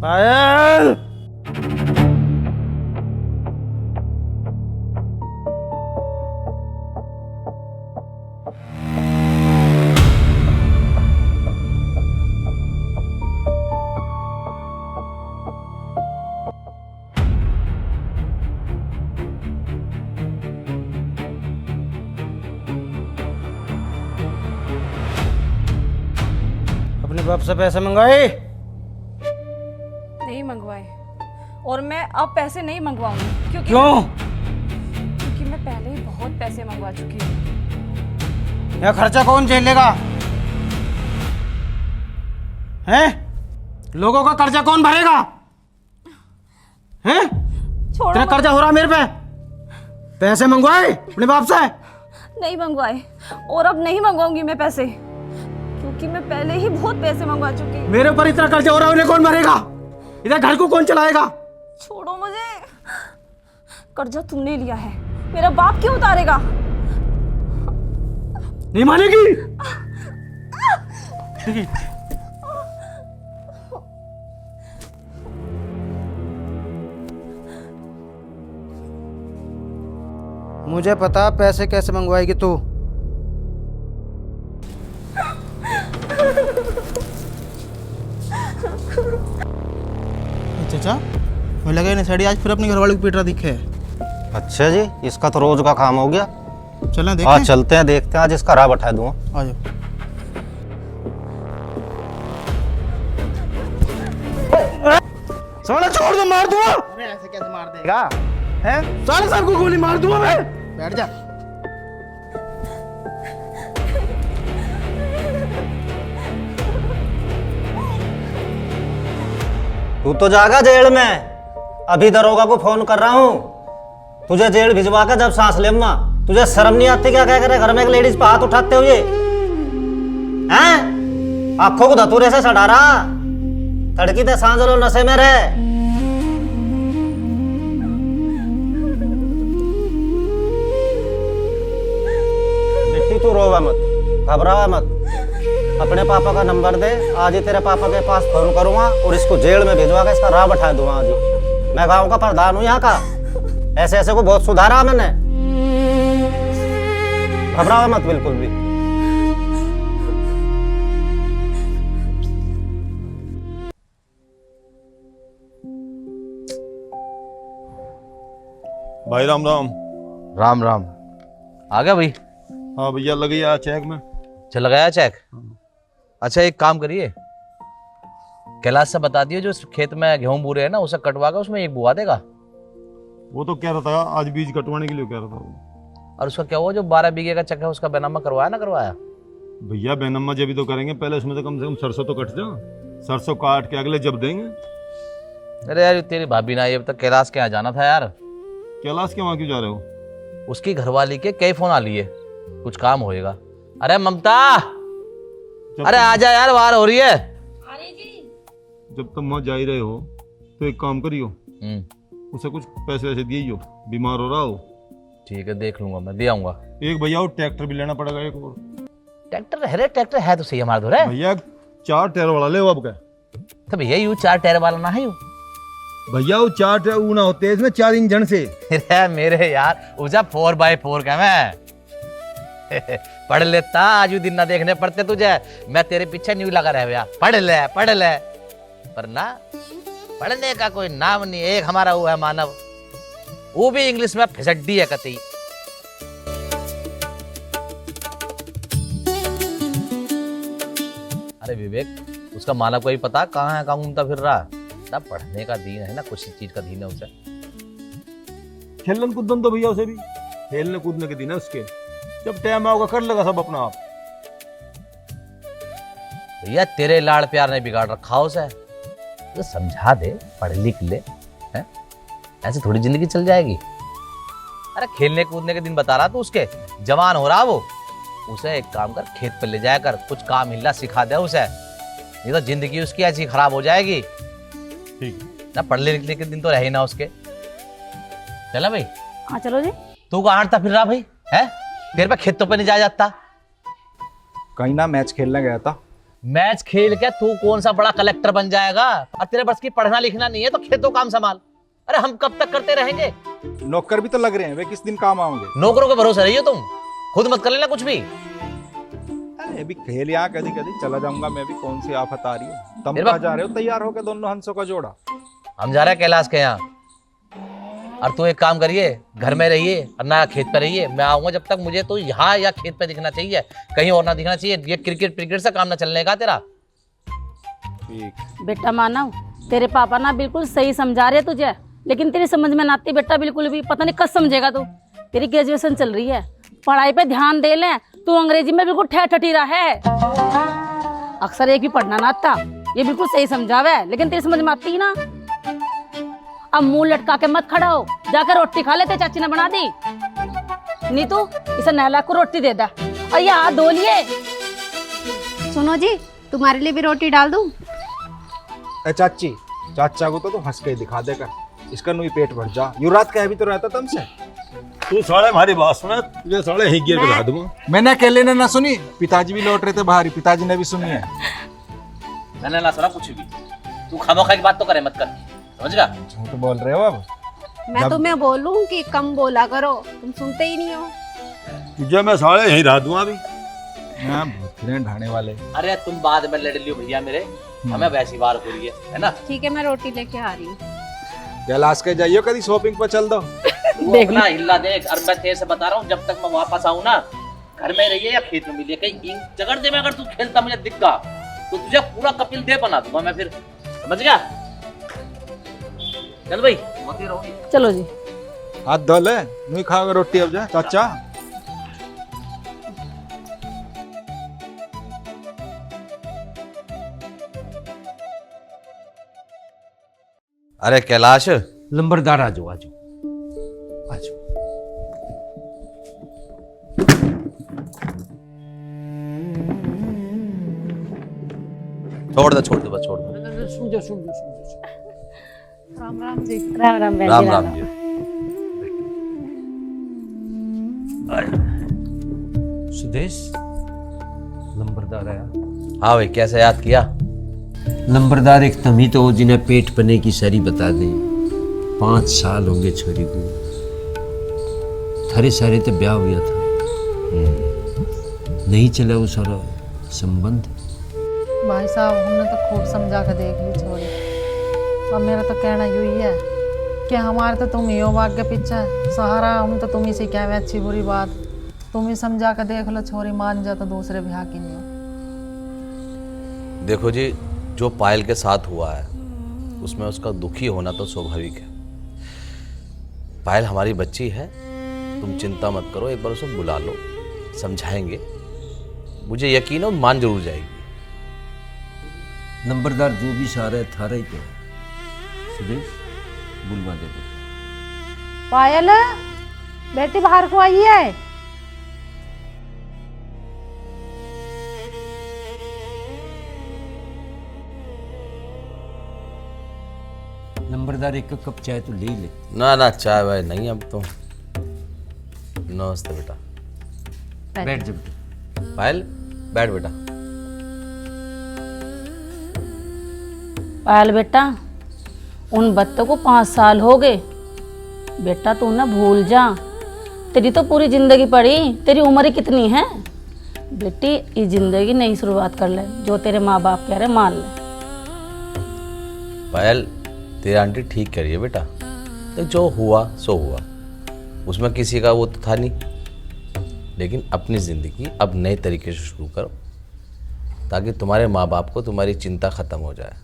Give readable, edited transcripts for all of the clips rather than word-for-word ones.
पायल। अपने बाप से पैसे मंगवाए? नहीं मंगवाए, और मैं अब पैसे नहीं मंगवाऊंगी क्योंकि मैं पहले ही बहुत पैसे मंगवा चुकी हूँ। यह खर्चा कौन झेलेगा? हैं? लोगों का कर्जा कौन भरेगा? हैं? छोड़ो तेरा कर्जा हो रहा मेरे पे। पैसे मंगवाए अपने बाप से? नहीं मंगवाए, और अब नहीं मंगवाऊंगी मैं पैसे, क्योंकि मैं पहले ही बहुत पैसे मंगवा चुकी हूँ। मेरे ऊपर इतना कर्जा हो रहा है, उन्हें कौन भरेगा? इधर घर को कौन चलाएगा? छोड़ो मुझे। कर्जा तुमने लिया है, मेरा बाप क्यों उतारेगा? नहीं मानेगी? मुझे पता पैसे कैसे मंगवाएगी तू। चाचा मुझे लगा इन्हें साड़ी आज फिर अपने घर वाले को पीट रहा दिखे। अच्छा जी, इसका तो रोज का काम हो गया। चलें देखें। आज चलते हैं, देखते हैं आज इसका राह बैठा दूंगा। आ जाओ। साला छोड़ दो, मार दूंगा। अरे ऐसे कैसे मार देगा? हैं? साले साहब को गोली मार दूंगा मैं। बैठ जा। तू तो जागा जेल में। अभी दरोगा को फोन कर रहा हूँ, तुझे जेल भिजवा कर जब सांस ले। अम्मा तुझे शर्म नहीं आती क्या कह करे घर में एक लेडीज पे हाथ उठाते हुए? हैं? आंखों को धतूरे से सड़ा रहा, तड़की ते सांझ लो नशे में रहे। बेटी तू रोवा मत, घबरावा मत। अपने पापा का नंबर दे, आज ही तेरे पापा के पास फोन करूंगा और इसको जेल में भिजवा के इसका राह बैठा दूंगा। आज ही मैं गांव का प्रधान हूं यहाँ का, ऐसे ऐसे को बहुत सुधारा मैंने। घबरावा मत बिल्कुल भी। भाई राम राम। राम राम। आ गया भाई? हाँ भैया लग गया चेक में। चल लगाया चेक? अच्छा एक काम करिए, कैलाश से बता दियो जो खेत में गेहूं बूरे है ना उसे कटवा कर उसमें एक बुआ देगा। वो तो कह रहा था आज बीज कटवाने के लिए कह रहा था वो। और उसका क्या हुआ जो 12 बीघे का चेक है उसका बैनामा करवाया ना करवाया? भैया बेनम्मा जब भी तो करेंगे, पहले उसमें से कम सरसों तो कट जा। सरसों काट के अगले जब देंगे। अरे यार तेरी भाभी ना, ये अब तक कैलाश के यहाँ जाना था यार। कैलाश के वहाँ क्यों जा रहे हो? उसकी घरवाली के कई फोन आ लिए, कुछ काम होएगा। अरे ममता, अरे आजा यार, बाहर हो रही है। जब तुम वहाँ जा ही रहे हो तो एक काम करियो, उसे कुछ पैसे वैसे दिए, बीमार हो रहा हो। ठीक है देख लूंगा, मैं दे आऊंगा। एक भैया वो ट्रैक्टर भी लेना पड़ेगा एक और। ट्रैक्टर है तो सही हमारे दो रे भैया 4 टायर वाला ले अब क्या? तो भैया यू 4 टायर वाला ना है यू। भैया वो 4 टायर ऊ ना होते इसमें 4 इंजन से। मेरे यार उजा 4x4 का मैं पढ़ लेता, आज दिन ना देखने पड़ते तुझे। मैं तेरे पीछे न्यू लगा रहे भैया, पढ़ ले। पर ना पढ़ने का कोई नाम नहीं। एक हमारा वो है मानव, वो भी इंग्लिश में फिसड्डी है कतई। अरे विवेक, उसका मानव को ही पता कहाँ है, कहाँ घूमता फिर रहा ना। पढ़ने का दीन है ना, कुछ चीज का दीन है उसे। खेलन कूदन तो भैया उसे भी खेलने कूदने के दिन है उसके। जब टाइम आओगा कर लेगा सब अपना आप। भैया तेरे लाड़ प्यार ने बिगाड़ रखा उसे, तो समझा दे, पढ़ लिख ले। है? ऐसे थोड़ी जिंदगी चल जाएगी। अरे खेलने कूदने के दिन बता रहा तू उसके, जवान हो रहा वो। उसे एक काम कर, खेत पे ले जाया कर, कुछ काम हिला सिखा दे उसे, नहीं तो जिंदगी उसकी ऐसी खराब हो जाएगी। ठीक ना पढ़ने लिखने के दिन तो रहे ना उसके। चला भाई? हाँ चलो जी। तू कहाँ हटता फिर रहा भाई? है तेरे पे खेतों पे नहीं जाया जाता? कहीं ना मैच खेलने गया था, मैच खेल के तू कौन सा बड़ा कलेक्टर बन जाएगा? और तेरे बस की पढ़ना लिखना नहीं है तो खेतों काम संभाल। अरे हम कब तक करते रहेंगे? नौकर भी तो लग रहे हैं, वे किस दिन काम आओगे? नौकरों के भरोसे रहिए तुम, खुद मत कर लेना कुछ भी। अरे अभी खेल यहाँ कभी कभी चला जाऊंगा मैं भी, कौन सी आफत आ रही है। तुम मेरे कहाँ बाप- जा रहे हो तैयार होकर दोनों हंसों का जोड़ा? हम जा रहे हैं कैलाश के यहाँ। और तू एक काम करिए, घर में रहिए और ना खेत पे रहिए। मैं आऊंगा जब तक मुझे तो यहाँ या खेत पे दिखना चाहिए, कहीं और ना दिखना चाहिए। ये क्रिकेट से काम ना चलने का तेरा। ठीक। बेटा मानव, तेरे पापा ना बिल्कुल सही समझा रहे तुझे, लेकिन तेरी समझ में ना आती बेटा बिल्कुल भी। पता नहीं कब समझेगा तू। तेरी ग्रेजुएशन चल रही है, पढ़ाई पे ध्यान दे ले। तू अंग्रेजी में बिल्कुल ठठीरा है। अक्सर एक भी पढ़ना ना आता, ये बिल्कुल सही समझावे है, लेकिन तेरी समझ में आती ही ना। अब मुंह लटका के मत खड़ा हो, जाकर रोटी खा लेते, चाची ने बना दी। नीतू, इसे नहला को रोटी दे दा और ये हाथ धो लिए। सुनो जी, तुम्हारे लिए भी रोटी डाल दूं? चाची, चाचा को तो तू हंस के दिखा देगा, इसका नुई पेट भर जा। युवराज कह भी तो रहता तुमसे। तू साले हमारी बात सुना, तुझे साले ही गिर गिरा दूंगा। मैंने अकेले ने ना सुनी, पिताजी भी लौट रहे थे बाहर, पिताजी ने भी सुनी है। मैंने ना सुना कुछ भी। तू खामोखा की बात तो करे मत कर, समझ गया? झूठ बोल रहे हो अब। मैं तुम्हें बोलूं कि कम बोला करो, तुम सुनते ही नहीं हो। तुझे मैं साले यहीं रह दूंगा अभी। हाँ, भूत ढाने वाले। अरे तुम बाद में लड़ लियो भैया मेरे, हमें वैसी बार हो रही है ना? ठीक है, मैं रोटी लेके आ रही हूँ। कैलाश के जाइयो, कभी शॉपिंग पर चल दो। तू अपना हिल्ला देख। और मैं तेरे से बता रहा हूँ, जब तक मैं वापस आऊँ ना, घर में रहिए या खेत में मिलिए, कहीं जगड़ दे में अगर तू खेलता मुझे दिखा तो तुझे पूरा कपिल देव बना दूंगा मैं फिर, समझ गया? चल भाई, होती रहोगी। चलो जी। हाथ धो ले, नहीं खाओगे रोटी अब जा चाचा। अरे कैलाश, लंबरदार आ जाओ, आ जाओ, आ जाओ। छोड़ दे बस, छोड़ दे। सुन जाओ। राम राम जी। राम राम बहन राम जी, राम जी। सुदेश, लंबरदार आया। हाँ भाई, कैसे याद किया? नंबरदार एक तम ही तो हो जिन्हें पेट पने की सारी बता दे। 5 साल होंगे छोरी को, थारे सारे तो ब्याह हुआ था, नहीं चला वो सारा संबंध। भाई साहब, हमने तो खूब समझा कर देख ली छोरी। अब मेरा तो कहना यही है कि हमारे तो तुम ही हो भाग के पीछे सहारा, हम तो तुम ही से कहें अच्छी बुरी बात। तुम ही समझा कर देख लो, छोरी मान जा तो दूसरे ब्याह की नहीं हो। देखो जी, जो पायल के साथ हुआ है उसमें उसका दुखी होना तो स्वाभाविक है। पायल हमारी बच्ची है, तुम चिंता मत करो, एक बार उसे बुला लो, समझाएंगे, मुझे यकीन है मान जरूर जाएगी। नंबरदार जो भी सारा है थारा ही तो है। सुदेश, बुलवा दे दो। पायल, बेटी बाहर को आई है। नंबरदार एक कप चाय तो ले ही ले। ना ना, चाय वाय नहीं अब तो। नमस्ते बेटा। बैठ जा। पायल, बैठ बेटा। पायल बेटा, उन बच्चों को 5 साल हो गए। बेटा तू ना भूल जा, तेरी तो पूरी जिंदगी पड़ी, तेरी उम्र ही कितनी है। बेटी, ये जिंदगी नई शुरुआत कर ले, जो तेरे माँ बाप कह रहे मान ले। पायल, तेरी आंटी ठीक कह रही है बेटा। तो जो हुआ सो हुआ, उसमें किसी का वो तो था नहीं, लेकिन अपनी ज़िंदगी अब नए तरीके से शुरू करो, ताकि तुम्हारे माँ बाप को तुम्हारी चिंता ख़त्म हो जाए।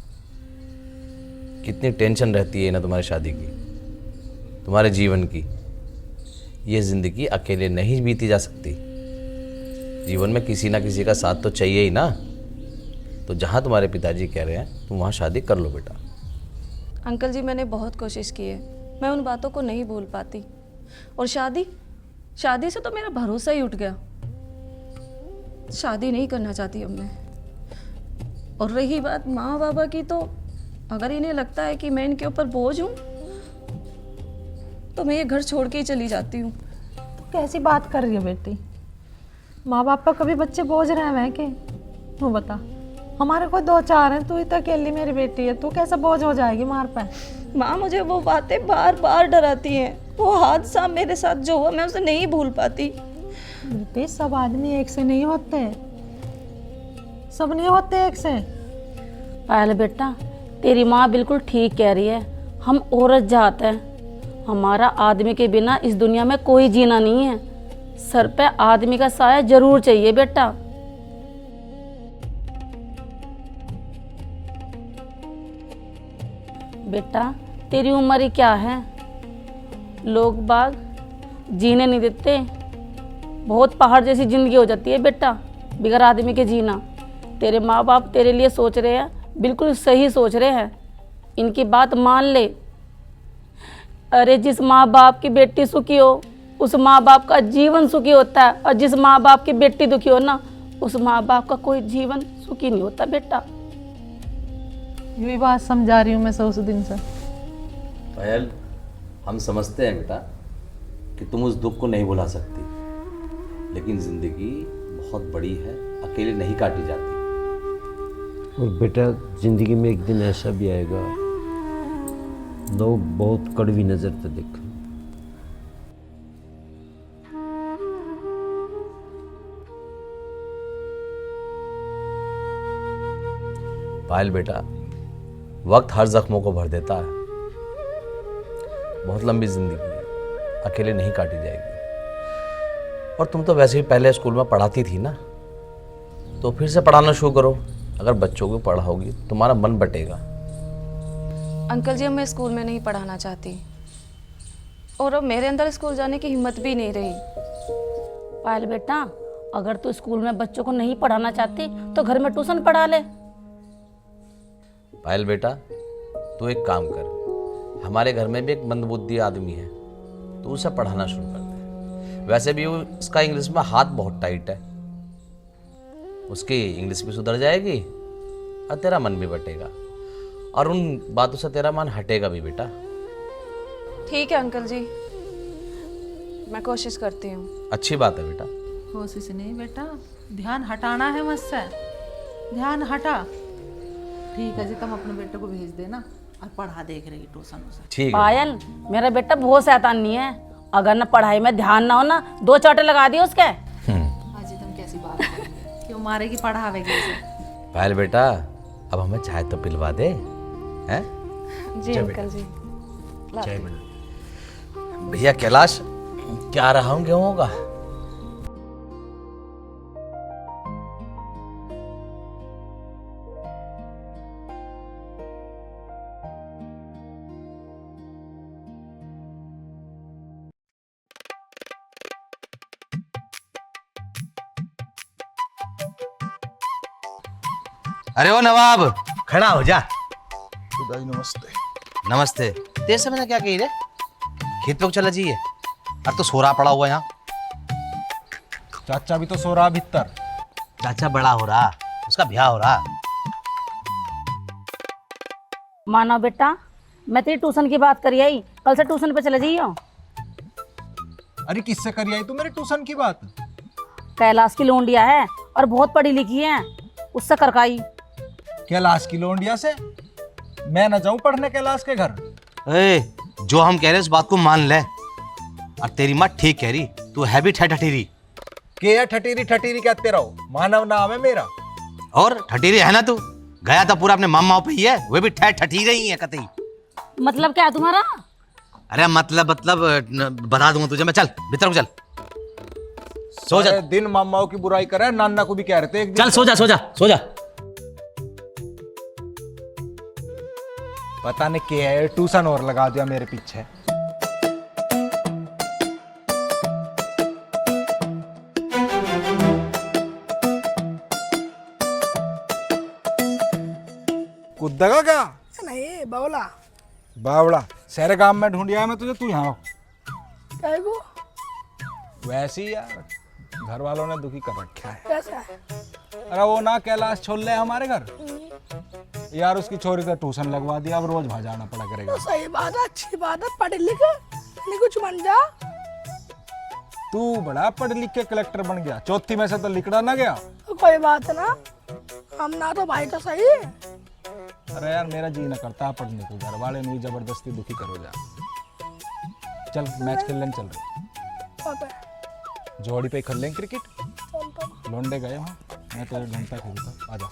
कितनी टेंशन रहती है ना तुम्हारी शादी की, तुम्हारे जीवन की। ये ज़िंदगी अकेले नहीं बीती जा सकती, जीवन में किसी ना किसी का साथ तो चाहिए ही ना। तो जहाँ तुम्हारे पिताजी कह रहे हैं तुम वहाँ शादी कर लो बेटा। अंकल जी, मैंने बहुत कोशिश की है, मैं उन बातों को नहीं भूल पाती। और शादी से तो मेरा भरोसा ही उठ गया। शादी नहीं करना चाहती अब मैं। और रही बात माँ बाबा की, तो अगर इन्हें लगता है कि मैं इनके ऊपर बोझ हूँ तो मैं ये घर छोड़ के ही चली जाती हूँ। तो कैसी बात कर रही है बेटी? माँ बाप पर कभी बच्चे बोझ रहे हैं के? तू बता। हमारे कोई 2-4 हैं, तू ही तो अकेली मेरी बेटी है, तू कैसे बोझ हो जाएगी मार पे। माँ मुझे वो बातें बार बार डराती हैं। वो हादसा मेरे साथ जो हुआ मैं उसे नहीं भूल पाती। बेटी सब आदमी एक से नहीं होते, सब नहीं होते एक से। पायल बेटा, तेरी माँ बिल्कुल ठीक कह रही है। हम औरत जात हैं, हमारा आदमी के बिना इस दुनिया में कोई जीना नहीं है। सर पे आदमी का साया जरूर चाहिए बेटा। बेटा तेरी उम्र ही क्या है, लोग बाग जीने नहीं देते। बहुत पहाड़ जैसी जिंदगी हो जाती है बेटा बिगर आदमी के जीना। तेरे माँ बाप तेरे लिए सोच रहे हैं, बिल्कुल सही सोच रहे हैं, इनकी बात मान ले। अरे जिस माँ बाप की बेटी सुखी हो उस माँ बाप का जीवन सुखी होता है, और जिस माँ बाप की बेटी दुखी हो ना उस माँ बाप का कोई जीवन सुखी नहीं होता बेटा। यही बात समझा रही हूँ मैं उस दिन से। पायल, हम समझते हैं बेटा कि तुम उस दुख को नहीं भुला सकती, लेकिन जिंदगी बहुत बड़ी है, अकेले नहीं काटी जाती। और बेटा जिंदगी में एक दिन ऐसा भी आएगा, लोग बहुत कड़वी नज़र से देखें। पायल बेटा, वक्त हर जख्मों को भर देता है। बहुत लंबी जिंदगी है, अकेले नहीं काटी जाएगी। और तुम तो वैसे भी पहले स्कूल में पढ़ाती थी ना, तो फिर से पढ़ाना शुरू करो। अगर बच्चों को पढ़ाओगी तुम्हारा मन बटेगा। अंकल जी, अब मैं स्कूल में नहीं पढ़ाना चाहती, और अब मेरे अंदर स्कूल जाने की हिम्मत भी नहीं रही। पायल बेटा, अगर तू स्कूल में बच्चों को नहीं पढ़ाना चाहती तो घर में ट्यूशन पढ़ा ले। पायल बेटा, तू एक काम कर, हमारे घर में भी एक मंदबुद्धि आदमी है, तो उसे पढ़ाना शुरू कर दे। वैसे भी उसका इंग्लिश में हाथ बहुत टाइट है, उसकी इंग्लिश भी सुधर जाएगी और तेरा मन भी बटेगा, और उन बातों से तेरा मन हटेगा भी बेटा। ठीक है अंकल जी, मैं कोशिश करती हूँ। अच्छी बात है बेटा। कोशिश नहीं बेटा, ध्यान हटाना है मुझसे, ध्यान हटा। ठीक है जी, तुम अपने बेटे को भेज देना और पढ़ा देख रही ट्यूशन उसे। ठीक है पायल, मेरा बेटा बहुत शैतान नहीं है, अगर ना पढ़ाई में ध्यान ना हो ना 2 चांटे लगा दिए उसके। हाजी तुम कैसी बात कर, क्यों मारेगी पढ़ावेगी उसे। पायल बेटा, अब हमें चाय तो पिलवा दे हैं? जी अंकल जी। चाय बना। भैया कैलाश, क्या रहा हूँ गेहूं का? अरे ओ नवाब, खड़ा हो जा। नमस्ते। नमस्ते। तेरे से मैंने क्या कही रे? खेत पे चला जाइए। अरे तो सोरा पड़ा हुआ यहाँ। चाचा भी तो सो रहा भीतर। चाचा बड़ा हो रहा, उसका ब्याह हो रहा। मानो बेटा, मैं तेरी ट्यूशन की बात करी आई, कल से ट्यूशन पे चले जाइयो। अरे किससे करी आई तू मेरे ट्यूशन की बात? कैलाश की लोंडिया है और बहुत पढ़ी लिखी है, उससे करकाई। कैलाश की लोंडिया से? मैं न जाऊं पढ़ने कैलाश के घर। ए, जो हम कह रहे उस बात को मान ले। और तेरी माँ ठीक कह रही, तू है भी ठठीरी। के है ठठीरी? ठठीरी कहते रहो, मानव नाम है मेरा। और ठठीरी है ना तू? गया था पूरा अपने मामाओं पे ही है, वे भी ठठीरे ही है कतई। मतलब क्या है तुम्हारा? अरे मतलब बता दूंगा तुझे मैं। चल भीतर को चल, सो जा। दिन मामाओं की बुराई करे, नाना को भी कह रहे थे एक दिन। चल सो जा, सो जा, सो जा। पता नहीं क्या है, ट्यूशन और लगा दिया मेरे पीछे। कुद्दगा क्या? नहीं बावला। बावड़ा सारे गांव में ढूंढिया मैं तुझे, तू यहाँ क्या को? वैसे ही यार, घर वालों ने दुखी कर रखा है। कैसा है? अरे वो ना कैलाश छोड़ ले हमारे घर यार, उसकी छोरी से ट्यूशन लगवा दिया, अब रोज भाजाना पड़ा करेगा। तो सही बात है, अच्छी बात है, पढ़ लिख नहीं कुछ बन जा। तू बड़ा पढ़ लिख के कलेक्टर बन गया, चौथी में से तो लिखड़ा ना गया। तो कोई बात ना, समझा तो भाई तो सही। अरे यार मेरा जी ना करता पढ़ने को, घर वाले मुझे जबरदस्ती दुखी करो जा। चल मैच खेलने चल रहे, जोड़ी पे खेल लेंगे क्रिकेट। लौंडे गए वहाँ, मैं तो घंटा खेलता। आजा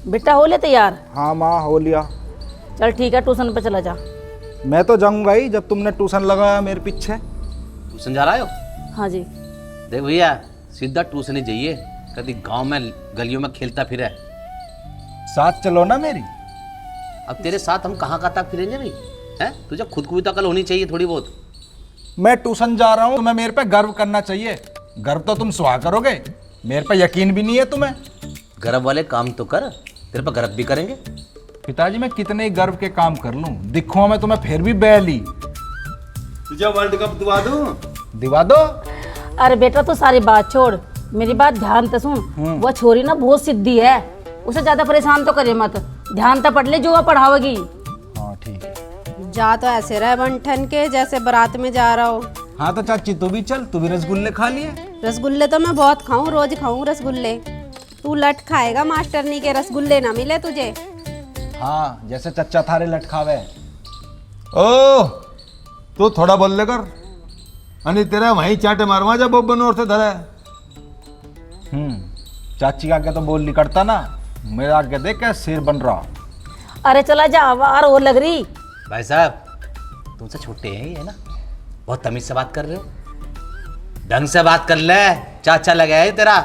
बेटा, हो ले तैयार? हाँ माँ हो लिया। चल ठीक है, ट्यूशन पे चला जा। मैं तो जाऊंगा ही जब तुमने ट्यूशन लगाया मेरे पीछे। ट्यूशन जा रहा हो? हाँ जी। देख भैया, सीधा ट्यूशन ही जाइए, कभी गांव में गलियों में खेलता फिरे। साथ चलो ना मेरी। अब तेरे साथ हम कहाँ तक फिरेंगे भाई? हैं? तुझे खुद को भी तो अकल होनी चाहिए थोड़ी बहुत। मैं ट्यूशन जा रहा हूँ, तुम्हें मेरे पे गर्व करना चाहिए। गर्व तो तुम सुहा करोगे, मेरे पे यकीन भी नहीं है तुम्हें। गर्व वाले काम तो कर, तेरे पे गर्व भी करेंगे। पिताजी मैं कितने ही गर्व के काम कर लूं, दिखूं मैं तुम्हें फिर भी बैली। तुझे वर्ल्ड कप दिवा दूं? दिवा दो। अरे बेटा तू सारी बात छोड़, मेरी बात ध्यान से सुन। वो छोरी ना बहुत सिद्धि है, उसे ज्यादा परेशान तो करे मत। ध्यान से पढ़ ले जो वो पढ़ावेगी। हाँ ठीक है। जा तो ऐसे रहे बंठन के जैसे बारात में जा रहा हो। हाँ तो चाची तू भी चल, तू भी रसगुल्ले खा लिए। रसगुल्ले तो मैं बहुत खाऊं, रोज खाऊं रसगुल्ले। तू लट खाएगा मास्टरनी के, रसगुल्ले ना मिले तुझे। हाँ जैसे चच्चा थारे लटकावे। ओ तू थोड़ा बोल ले कर, अनि तेरा वहीं चाटे मारवा जा बब्बन और से धरा। चाची का आगे तो बोल नहीं करता ना, मेरा आगे देख क्या सिर बन रहा। अरे चला जा, आवार और लग रही। भाई साहब तुमसे छोटे हैं ही है ना, बहुत तमीज से बात कर रहे हो, ढंग से बात कर ले। चाचा लगा है तेरा,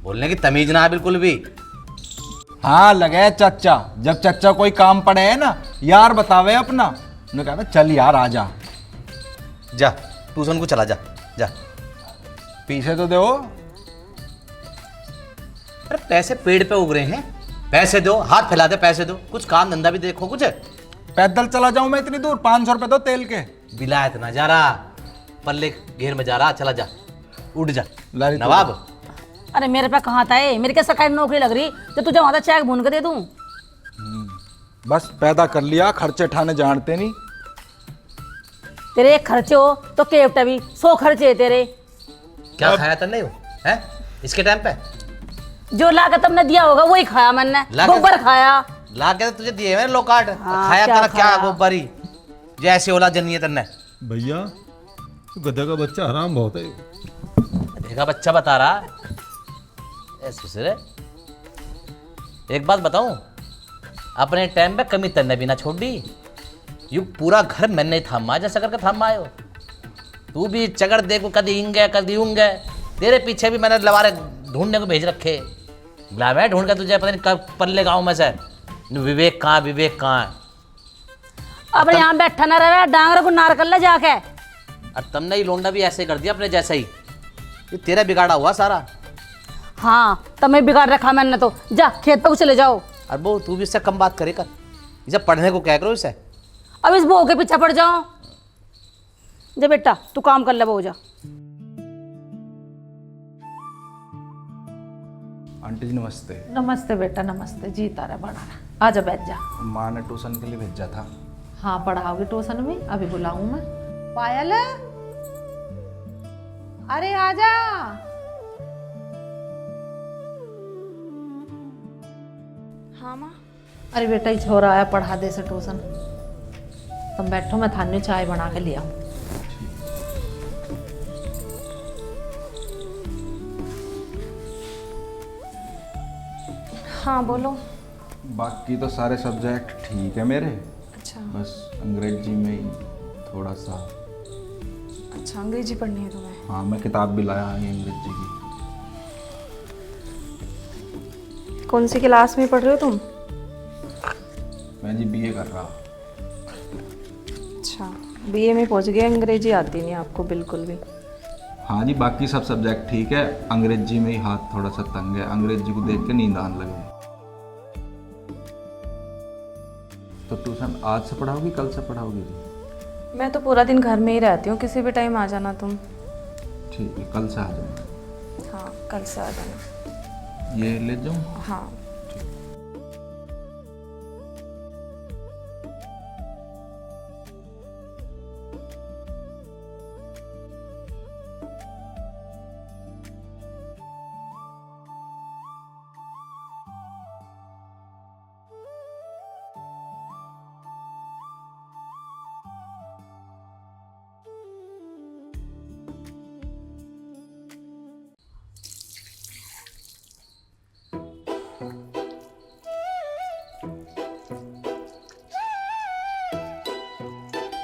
बोलने की तमीज ना है बिल्कुल भी। हाँ लगे चाचा, जब चाचा कोई काम पड़े है ना यार बतावे अपना, उन्होंने कहा चल यार आ जा। जा ट्यूशन को चला जा, जा। पीछे तो दो। अरे पैसे पेड़ पे उग रहे हैं, पैसे दो, हाथ फैला दे, पैसे दो, कुछ काम धंधा भी देखो कुछ। पैदल चला जाऊं मैं इतनी दूर, 500 रुपए दो तेल के। विलायत ना जा रहा, पल्ले घेर में जा रहा, चला जा, उठ जा नवाब। अरे मेरे पे कहाँ था, मेरी क्या सरकारी नौकरी लग रही जो तुझे वहां चेक भून के दे दूं? बस पैदा कर लिया, खर्चे ठाने जानते नहीं। तेरे एक खर्चे हो तो केवटा भी 100 खर्चे है तेरे। क्या खाया तुमने है इसके टाइम पे? जो ला के तुमने दिया होगा वही खाया मैंने, गोबर खाया। ला के तुझे दिए मैंने लोकाट, हाँ, खाया क्या तेरा क्या खाया? गोबरी जैसे ओला जन्नी है तेने। भैया तू गधा का बच्चा हराम बहुत है। देखा बच्चा बता रहा ऐसे। एक बात बताऊं, अपने टाइम पे कमी तन्ने भी ना छोड़ दी, यू पूरा घर मैंने थामा जैसा करके थामा आयो। तू भी चगड़ देखो, कदी इंगे कदी उंगे, तेरे पीछे भी मैंने लवारे ढूंढने को भेज रखे। मैं ढूंढ के तुझे पता नहीं कब पल्ले गाँव में से विवेक कहाँ है। अब यहाँ बैठा ना रहे, डांगरे को नार कर ले जाके। और तुमने ही लोंडा भी ऐसे कर दिया अपने जैसा ही, ये तेरा बिगाड़ा हुआ सारा। हाँ तुम्हें बिगाड़ रखा मैंने तो, जा खेत पे चले जाओ। और वो तू भी इससे कम बात करे कर, इसे पढ़ने को क्या करो इसे। अब इस बहू के पीछे पड़ जाओ। जा बेटा तू काम कर ले, बहू जा। आंटी जी नमस्ते। नमस्ते बेटा नमस्ते, जी तारा बड़ा रहा, आजा बैठ जा। माँ ने ट्यूशन के लिए भेजा था। हाँ पढ़ाओगे ट्यूशन में, अभी बुलाऊं मैं। पायल अरे आजा। हाँ माँ। अरे बेटा ये छोरा आया, पढ़ा दे से ट्यूशन। तुम बैठो, मैं थाने चाय बना के ले आऊं। हाँ बोलो। बाकी तो सारे सब्जेक्ट ठीक है मेरे। अच्छा। बस अंग्रेजी में ही थोड़ा सा। अच्छा अंग्रेजी पढ़नी है तुम्हें? हाँ मैं किताब भी लाया हूँ अंग्रेजी की। कौन सी क्लास में पढ़ रहे हो तुम? मैं जी बीए कर रहा। अच्छा बीए में पहुंच गए, अंग्रेजी आती नहीं आपको बिल्कुल भी? हाँ जी बाकी सब सब्जेक्ट ठीक है, अंग्रेजी में ही हाथ थोड़ा सा तंग है, अंग्रेजी को देख के नींद आने लगे। तो ट्यूशन आज से पढ़ाओगी कल से पढ़ाओगी जी? मैं तो पूरा दिन घर में ही रहती हूँ, किसी भी टाइम आ जाना तुम। ठीक है कल से आ जाऊँ। हाँ कल से आ जाना। ये ले जाऊँ? हाँ।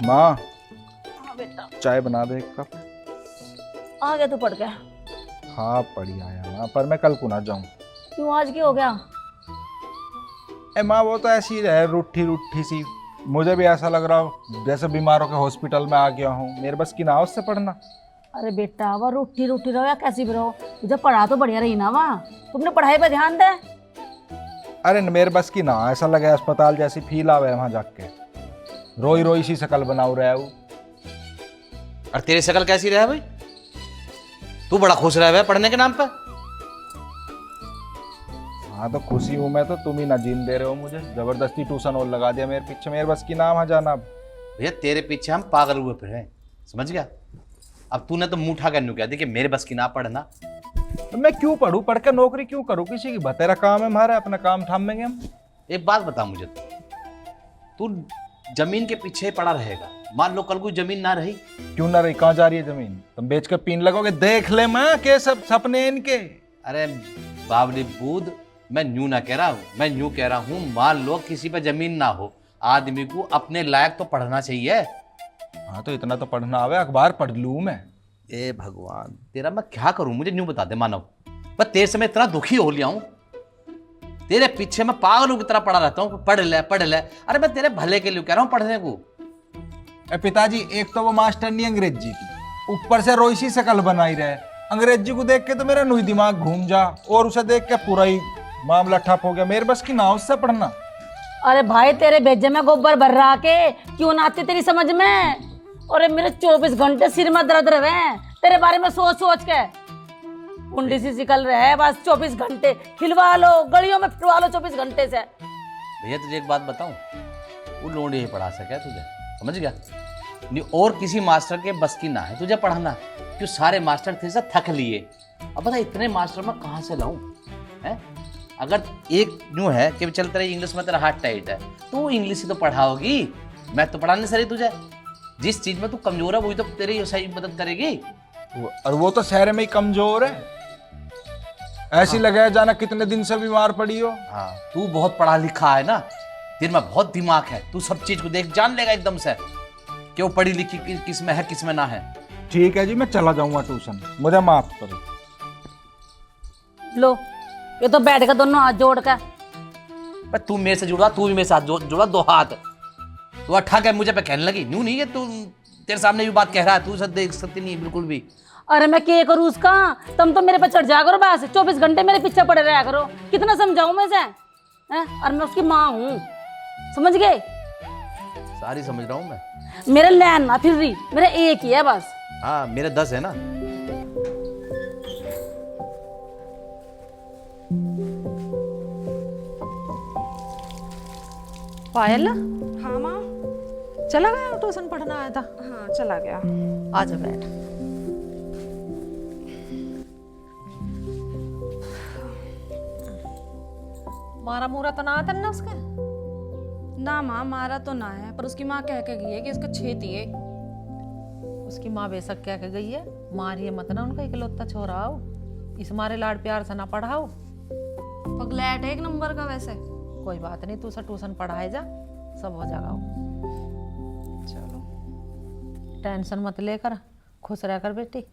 माँ हाँ बेटा चाय बना दे एक कप। आ गया तू पढ़ के? हाँ पढ़ी आया माँ, पर मैं कल को ना जाऊँ। क्यों आज की हो गया? ए माँ वो तो ऐसी ही है, रूठी रूठी सी। मुझे भी ऐसा लग रहा हो जैसे बीमारों के हॉस्पिटल में आ गया हूँ। मेरे बस की ना हो उससे पढ़ना। अरे बेटा वह रूठी रूठी रहो या कैसी भी रहो, तुझे पढ़ा तो बढ़िया रही ना वहाँ। तुमने पढ़ाई पे ध्यान दे। अरे मेरे बस की ना, ऐसा लगे अस्पताल जैसी फील आवे वहाँ जाके। रोई रोई सी शकल बनाऊ रहा हूँ। और तेरी शक्ल कैसी रहा भाई? तू बड़ा खुश रहा है पढ़ने के नाम पे। हाँ तो खुशी हूँ मैं तो, तुम ही ना जीन दे रहे हो मुझे। जबरदस्ती ट्यूशन और लगा दिया मेरे पीछे। मेरे बस की नाम है जाना। भैया तेरे पीछे हम पागल हुए फिर हैं, समझ गया? अब तूने तो मुंह उठा कर न्यू कह दिया कि मेरे बस की ना पढ़ना। तो मैं क्यों पढ़ूं? पढ़ के नौकरी क्यों करूं किसी की? बतेरा काम है हमारा, अपना काम थामेंगे हम। एक बात बता मुझे, तू जमीन के पीछे पड़ा रहेगा, मान लो कल को जमीन ना रही? क्यों ना रही? कहाँ जा रही है जमीन? तुम बेच के पीन लगोगे। देख ले माँ के सब सपने इनके। अरे बावली बूद, मैं न्यू ना कह रहा हूँ, मैं न्यू कह रहा हूँ मान लो किसी पे जमीन ना हो, आदमी को अपने लायक तो पढ़ना चाहिए। हाँ तो इतना तो पढ़ना आवे, अखबार पढ़ लूँ मैं। ए भगवान, तेरा मैं क्या करूं? मुझे न्यू बता दे मानव। पर तेरे से मैं इतना दुखी हो लिया हूं, तेरे पीछे मैं पागलों की तरह पड़ा रहता हूं, पढ़ ले पढ़ ले। अरे मैं तेरे भले के लिए कह रहा हूं पढ़ने को। पिताजी एक तो वो मास्टर नहीं अंग्रेजी की, ऊपर से रोईसी शकल बनाई रहे। अंग्रेजी को देख के तो मेरा नुई दिमाग घूम जा, और उसे देख के पूरा ही मामला ठप हो गया। मेरे बस की ना उससे पढ़ना। अरे भाई तेरे भेजे में गोबर भर रहा के क्यों ना आती तेरी समझ में? अरे मेरे 24 घंटे सिर में दर्द रहे तेरे बारे में सोच सोच के। कुंडी सी निकल रहे है बस 24 घंटे। खिलवा लो, गलियों में फिरवा लो 24 घंटे से। भैया तुझे एक बात बताऊं, वो लोंडी ही पढ़ा सके तुझे, समझ गया? नहीं और किसी मास्टर के बस की ना है तुझे पढ़ाना, क्यों सारे मास्टर थे से थक लिए। अब बता इतने मास्टर मैं कहाँ से लाऊं? है अगर एक यूं है कि चल तेरा इंग्लिश में तेरा हाथ टाइट है, तू इंग्लिश ही तो पढ़ाओगी, मैं तो पढ़ाने से रही तुझे। जिस चीज में तू कमजोर है वही तो तेरी सही मदद करेगी। और वो तो शहर में ही कमजोर है। ऐसी लगे जाना कितने दिन से बीमार पड़ी हो। हाँ तू बहुत पढ़ा लिखा है ना, तेरे में बहुत दिमाग है, तू सब चीज को देख जान लेगा एकदम से कि वो पढ़ी लिखी किस में है किस में ना है। ठीक है जी, मैं चला जाऊंगा ट्यूशन, मुझे माफ करो। लो ये तो बैठ के दोनों हाथ जोड़ कर। पर तू मेरे से जुड़ा, तू भी मेरे साथ जुड़ा, दो हाथ। तू अट्ठा के मुझे पे कहने लगी, न्यू नहीं है तू, तेरे सामने भी बात कह रहा है, तू सब देख सकती नहीं बिल्कुल भी। अरे मैं क्या करूँ उसका? तुम तो मेरे पे चढ़ जा करो बस, 24 घंटे मेरे पीछे पड़े रहा करो। कितना समझाऊं मैं से? और मैं उसकी माँ हूँ, समझ गए? सारी समझ रहा हूँ मैं। मेरे लैन ना फिर रही, मेरा एक ही है बस। हाँ मेरे 10 है ना। पायल हाँ माँ। चला गया ट्यूशन पढ़ना आया था? हाँ चला गया। आजा बैठ। मारा मूरा तो ना आता ना उसके? ना माँ मारा तो ना है, पर उसकी माँ कह के गई है कि इसका छेती है। उसकी माँ बेशक क्या कह गई है, मारिए मत ना उनका इकलौता छोरा आओ, इस मारे लाड प्यार से ना पढ़ाओ। पगलैट है एक नंबर का वैसे। कोई बात नहीं, तू उसे ट्यूशन पढ़ाए जा, सब हो जाएगा। चलो टेंशन मत लेकर, खुश रहकर बेटी।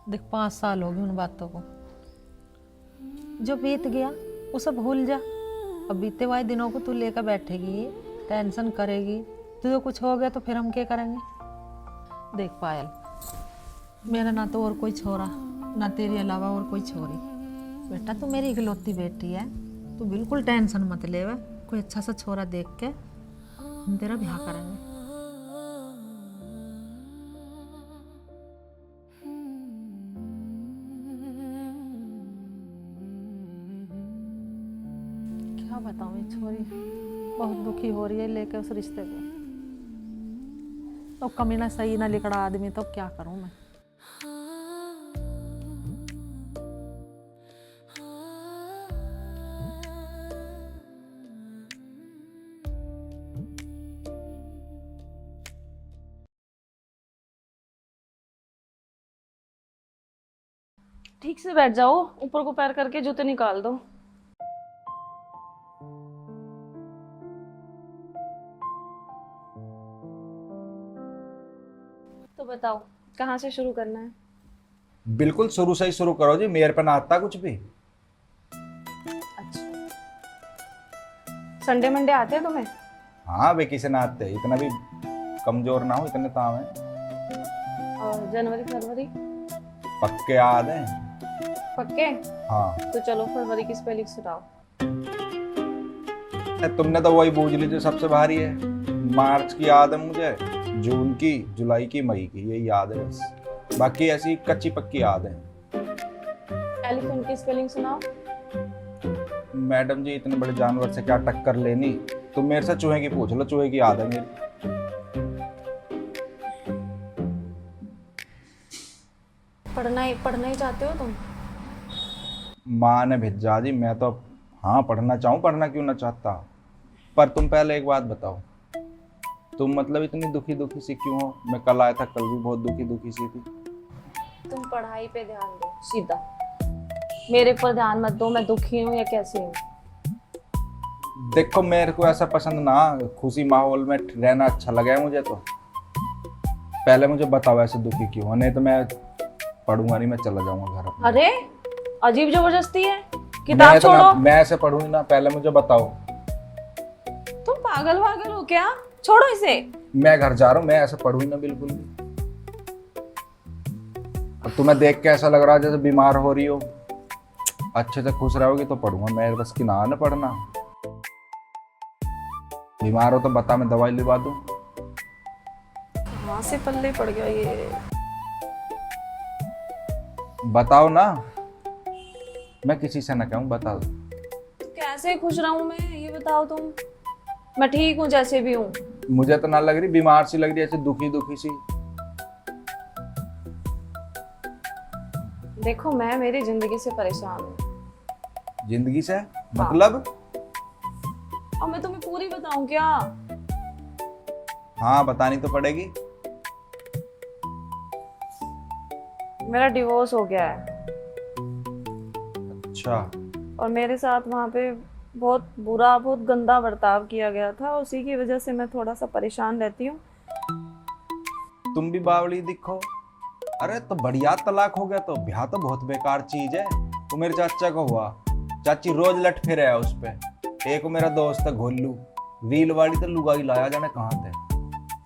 देख 5 साल हो गए उन बातों को, जो बीत गया उसे भूल जा। अब बीते हुए दिनों को तू लेकर बैठेगी, टेंशन करेगी, तुझे कुछ हो गया तो फिर हम क्या करेंगे? देख पायल, मेरा ना तो और कोई छोरा, ना तेरे अलावा और कोई छोरी। बेटा तू मेरी इकलौती बेटी है, तू बिल्कुल टेंशन मत ले। कोई अच्छा सा छोरा देख के हम तेरा ब्याह करेंगे। क्या बताऊँ, ये छोरी बहुत दुखी हो रही है लेके उस रिश्ते को। तो कमीना सही ना लिखड़ा आदमी, तो क्या करूँ मैं? ठीक से बैठ जाओ, ऊपर को पैर करके जूते निकाल दो। तो बताओ कहाँ से शुरू करना है? बिल्कुल शुरू से ही शुरू करो जी, मेरे पे ना आता कुछ भी। अच्छा, संडे मंडे आते हैं तुम्हें? हाँ वे किसे ना आते, इतना भी कमजोर ना हो, इतने ताव हैं। और जनवरी फरवरी? पक्के याद हैं। पक्के? हाँ तो चलो फरवरी की स्पेलिंग सुनाओ। तुमने तो वही बूझ ली जो सबसे भारी है। मार्च की याद है मुझे, जून की, जुलाई की, मई की, यही याद है बस। बाकी ऐसी कच्ची पक्की याद है। एलिफेंट की स्पेलिंग सुनाओ। मैडम जी इतने बड़े जानवर से क्या टक्कर लेनी, तुम मेरे से चूहे की पूछ लो, चूहे की याद है मेरी। पढ़ना ही चाहते हो तुम? माँ ने भेजा जी, मैं तो हाँ पढ़ना चाहूँ, पढ़ना क्यों ना चाहता। पर तुम पहले एक बात बताओ, तुम मतलब इतनी दुखी दुखी सी क्यों हो? मैं कल आया था, कल भी बहुत दुखी दुखी सी थी। तुम पढ़ाई पे ध्यान दो सीधा, मेरे पर ध्यान मत दो मैं दुखी हूँ या कैसे हूँ। देखो मेरे को ऐसा पसंद ना, खुशी माहौल में रहना अच्छा लगा है मुझे। तो पहले मुझे बताओ ऐसे दुखी क्यों हो, नहीं तो मैं पढ़ूंगा नहीं, मैं चला जाऊंगा घर अपने। अरे अजीब जबरदस्ती है, किताब छोड़ो। मैं ऐसे पढ़ूंगी ना, पहले मुझे बताओ। तुम पागल वागल हो क्या? छोड़ो इसे। मैं घर जा रहा हूँ, मैं ऐसे पढ़ूंगी ना बिल्कुल भी। अब तुम्हें देख के ऐसा लग रहा है जैसे बीमार हो रही हो, अच्छे से खुश रहोगी तो पढ़ूंगा। मेरे बस की ना पढ़ना। बीमार हो तो बता, मैं दवाई लिवा दूं। कहाँ से पल्ले पड़ गया ये? बताओ ना, मैं किसी से ना कहूँ, बता दो। कैसे खुश रहूं मैं, ये बताओ तुम। मैं ठीक हूँ जैसे भी हूँ। मुझे तो ना लग रही, बीमार सी लग रही, ऐसे दुखी दुखी सी। देखो मैं मेरी जिंदगी से परेशान हूँ। जिंदगी से मतलब? और मैं तुम्हें पूरी बताऊं क्या? हाँ बतानी तो पड़ेगी। मेरा डिवोर्स हो गया है। अच्छा। और मेरे साथ वहाँ पे बहुत बुरा, बहुत गंदा बर्ताव किया गया था, उसी की वजह से मैं थोड़ा सा परेशान रहती हूँ। तुम भी बावली दिखो। अरे तो बढ़िया तलाक हो गया तो ब्याह तो बहुत बेकार चीज है। वो मेरे चाचा को हुआ, चाची रोज लट फिरे है उस पे। एक मेरा दोस्त है गोलू, रील वाली तो लुगाई लाया जाने कहाँ थे,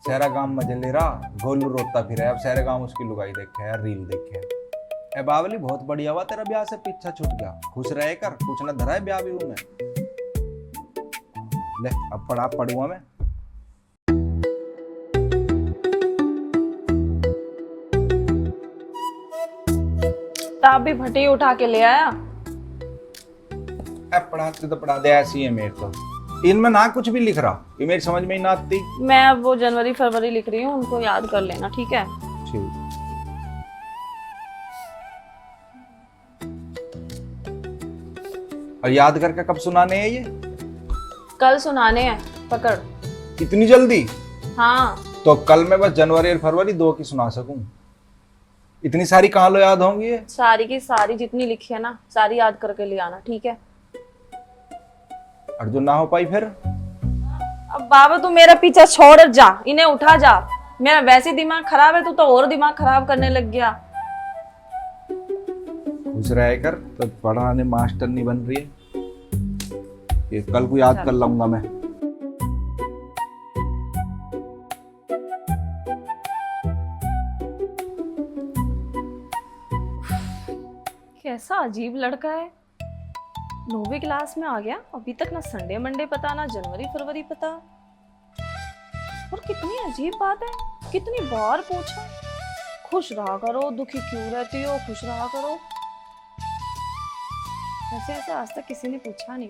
सारा गांव मजे ले रहा, गोलू रोता फिर है। अब सारे गांव उसकी लुगाई देखे है, रील देखे है। ए बावली बहुत बढ़िया हुआ तेरा ब्याह से पीछा छूट गया, खुश रहे कर, कुछ न धरा है ब्याह भी में। ले अब पढ़ूंगा मैं। किताब भी भटी उठा के ले आया। पढ़ाते तो पढ़ा दे, ऐसी है मेरे तो। इनमें ना कुछ भी लिख रहा, ये मेरी समझ में ही ना आती। मैं अब वो जनवरी फरवरी लिख रही हूँ, उनको याद कर लेना, ठीक है? ठीक। और याद करके कब सुनाने हैं ये? कल सुनाने हैं, पकड़। इतनी जल्दी? हाँ। तो कल मैं बस जनवरी और फरवरी 2 की सुना सकूं? इतनी सारी कहाँ लो याद होंगी ये? सारी की सारी जितनी लिखी है ना, सारी याद करके ले आना, ठीक है? और जो ना हो पाई फिर? अब बाबा तू मेरा पीछा छोड़ जा, इन्हें उठा जा। मेरा वैसे दिमाग खराब है, तू तो और दिमाग खराब करने लग गया। खुश रह कर, तो पढ़ाने मास्टर नहीं बन रही है। ये कल को याद कर लूंगा मैं। कैसा अजीब लड़का है, 9वीं क्लास में आ गया, अभी तक ना संडे मंडे पता, ना जनवरी फरवरी पता। और कितनी अजीब बात है, कितनी बार पूछा, खुश रहा करो, दुखी क्यों रहती हो, खुश रहा करो। वैसे ऐसे आज तक किसी ने पूछा नहीं।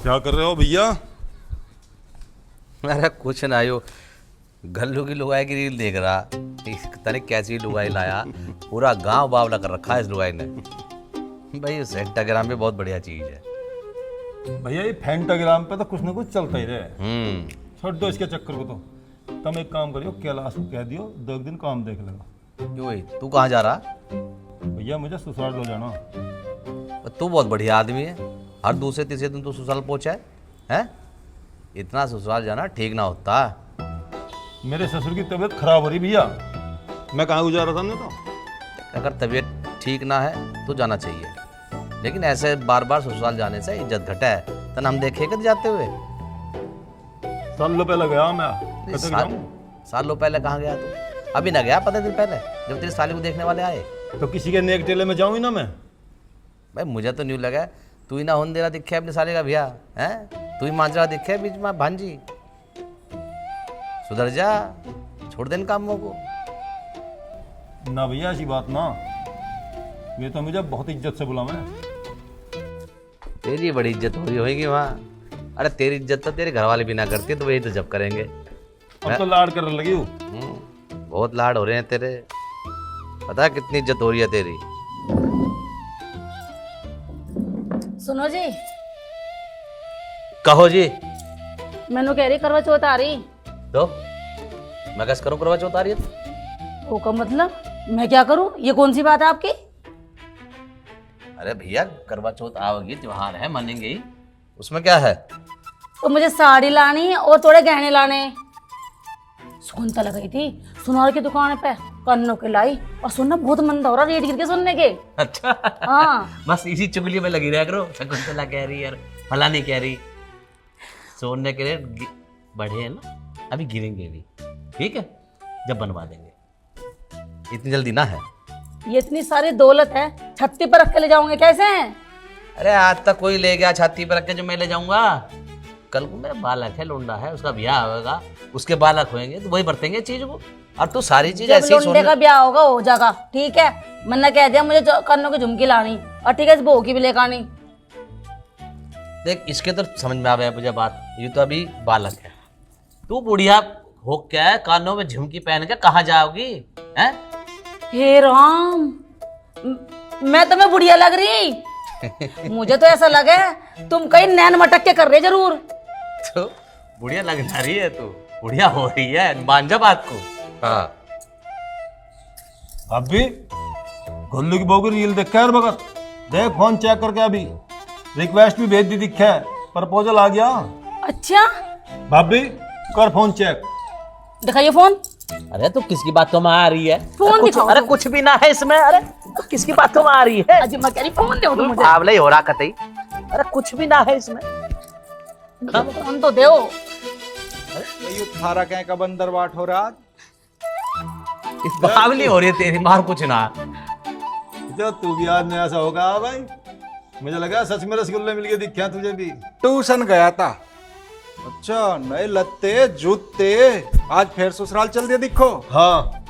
क्या कर रहे हो भैया? अरे कुछ ना, यो गल्लू की लुगाई की रील देख रहा, पता नहीं कैसी लुगाई लाया, पूरा गांव बावला कर रखा है इस लुगाई ने। भाई इस इंस्टाग्राम पे बहुत बढ़िया चीज है भैया, ये फेंटाग्राम पे तो कुछ ना कुछ चलता ही रहे। छोड़ दो इसके चक्कर को। तो तुम एक काम करियो, कैलाश को कह दियो 2 दिन काम देख लेगा। क्यों भाई, तू कहाँ जा रहा? भैया मुझे ससुराल हो जाना। तू बहुत बढ़िया आदमी है, हर दूसरे तीसरे दिन तू ससुराल पहुंचा है? इतना ससुराल जाना ठीक ना होता। मेरे ससुर की तबीयत खराब हो रही भैया, मैं कहाँ गुजारा था नहीं तो। अगर तबीयत ठीक ना है तो जाना चाहिए, लेकिन ऐसे बार बार ससुराल जाने से इज्जत घटा है। तन हम देखे कद जाते हुए सालों पहले गया मैं, कैसे जाऊं? सालों पहले कहाँ गया तू? अभी ना गया 15 दिन पहले जब तेरी साली को देखने वाले आए। तो किसी के नेक टेले में जाऊं ही ना मैं। भाई मुझे तो न्यू लगा तू ही ना होने दे रहा दिखे अपने साले का भैया है, तू ही मांझ रहा दिखे बीच में भांजी। सुधर जा, छोड़ दे इन कामों को। ना भैया ऐसी बात ना, ये तो मुझे बहुत इज्जत से बुलावा है। तेरी बड़ी इज्जत हो रही होगी वहाँ। अरे तेरी इज्जत तो तेरे घर वाले भी ना करते तो वही तो जब करेंगे। अब तो लाड करने लगी हूँ। बहुत लाड हो रहे हैं तेरे, पता है कितनी इज्जत हो रही है तेरी। सुनो जी, कहो जी। मैनू कह रही करवा चौथ आ रही तो मैं कैसे करूँ करवा चौथ आ रही है? वो का मतलब मैं क्या करूं? ये कौन सी बात है आपकी? अरे भैया करवा चौथ आओगी, त्योहार है, मानेंगे ही, उसमें क्या है? तो मुझे साड़ी लानी और थोड़े गहने लाने। सुगंधा लगाई थी सुनार की दुकान पे, कानों के लाई, और सुनना बहुत मंदा हो रहा रेट गिर के सुनने के। अच्छा हाँ बस इसी चुगली में लगी रहा करो। शकुंतला कह रही है, फलानी कह रही, सोने के रेट बढ़े हैं ना, अभी गिरेंगे भी, ठीक है, जब बनवा देंगे, इतनी जल्दी ना है। ये इतनी सारी दौलत है, छत्ती पर रख के ले जाओगे कैसे? अरे आज तक कोई ले गया छाती पर रख के जो मैं ले जाऊंगा? कल को मेरा बालक है, लोंडा है, उसका ब्याह होगा, उसके बालक होंगे तो वही बरतेंगे चीज को। और तू सारी चीज जब ऐसी ही लोंडे का ब्याह होगा हो जाएगा, ठीक है। मैंने कह दिया मुझे कानों की झुमकी लानी, और ठीक है बहू की भी लेकर आनी। देख इसके तो समझ में आ गया मुझे बात, ये तो अभी बालक है, तू बुढ़िया हो क्या कानों में झुमकी पहन के कहाँ जाओगी? हैं? हे राम, मैं तुम्हें बुढ़िया लग रही? मुझे तो ऐसा लगे तुम कहीं नैन मटक के कर रहे जरूर। तो बुढ़िया लग ना रही है, तू बुढ़िया हो रही है, मान जा बात को। हाँ अभी गोल्लू की बहू की रील देख कर भगत, देख फोन चेक करके, अभी रिक्वेस्ट भी भेज दी, दिखा है, प्रपोजल आ गया। अच्छा भाभी कर फोन चेक। दिखाइए फोन। अरे तू किसकी बातों में आ रही है? फोन दिखाओ। अरे कुछ भी ना है इसमें, अरे तू किसकी बातों में आ रही है? अजी मैं कह रही फोन दो मुझे। आंवला ही हो रहा कतई, अरे कुछ भी ना है इसमें, फोन तो दो। ये थारा कह का बंदर बाट हो रहा। बावली हो रही है तेरी, मार कुछ ना। जो तू भी आज में ऐसा होगा भाई, मुझे लगा सच में रसगुल्ले मिल गए, दिखा तुझे भी। ट्यूशन गया था। अच्छा नए लत्ते जूते, आज फिर ससुराल चल दिया दिखो। हाँ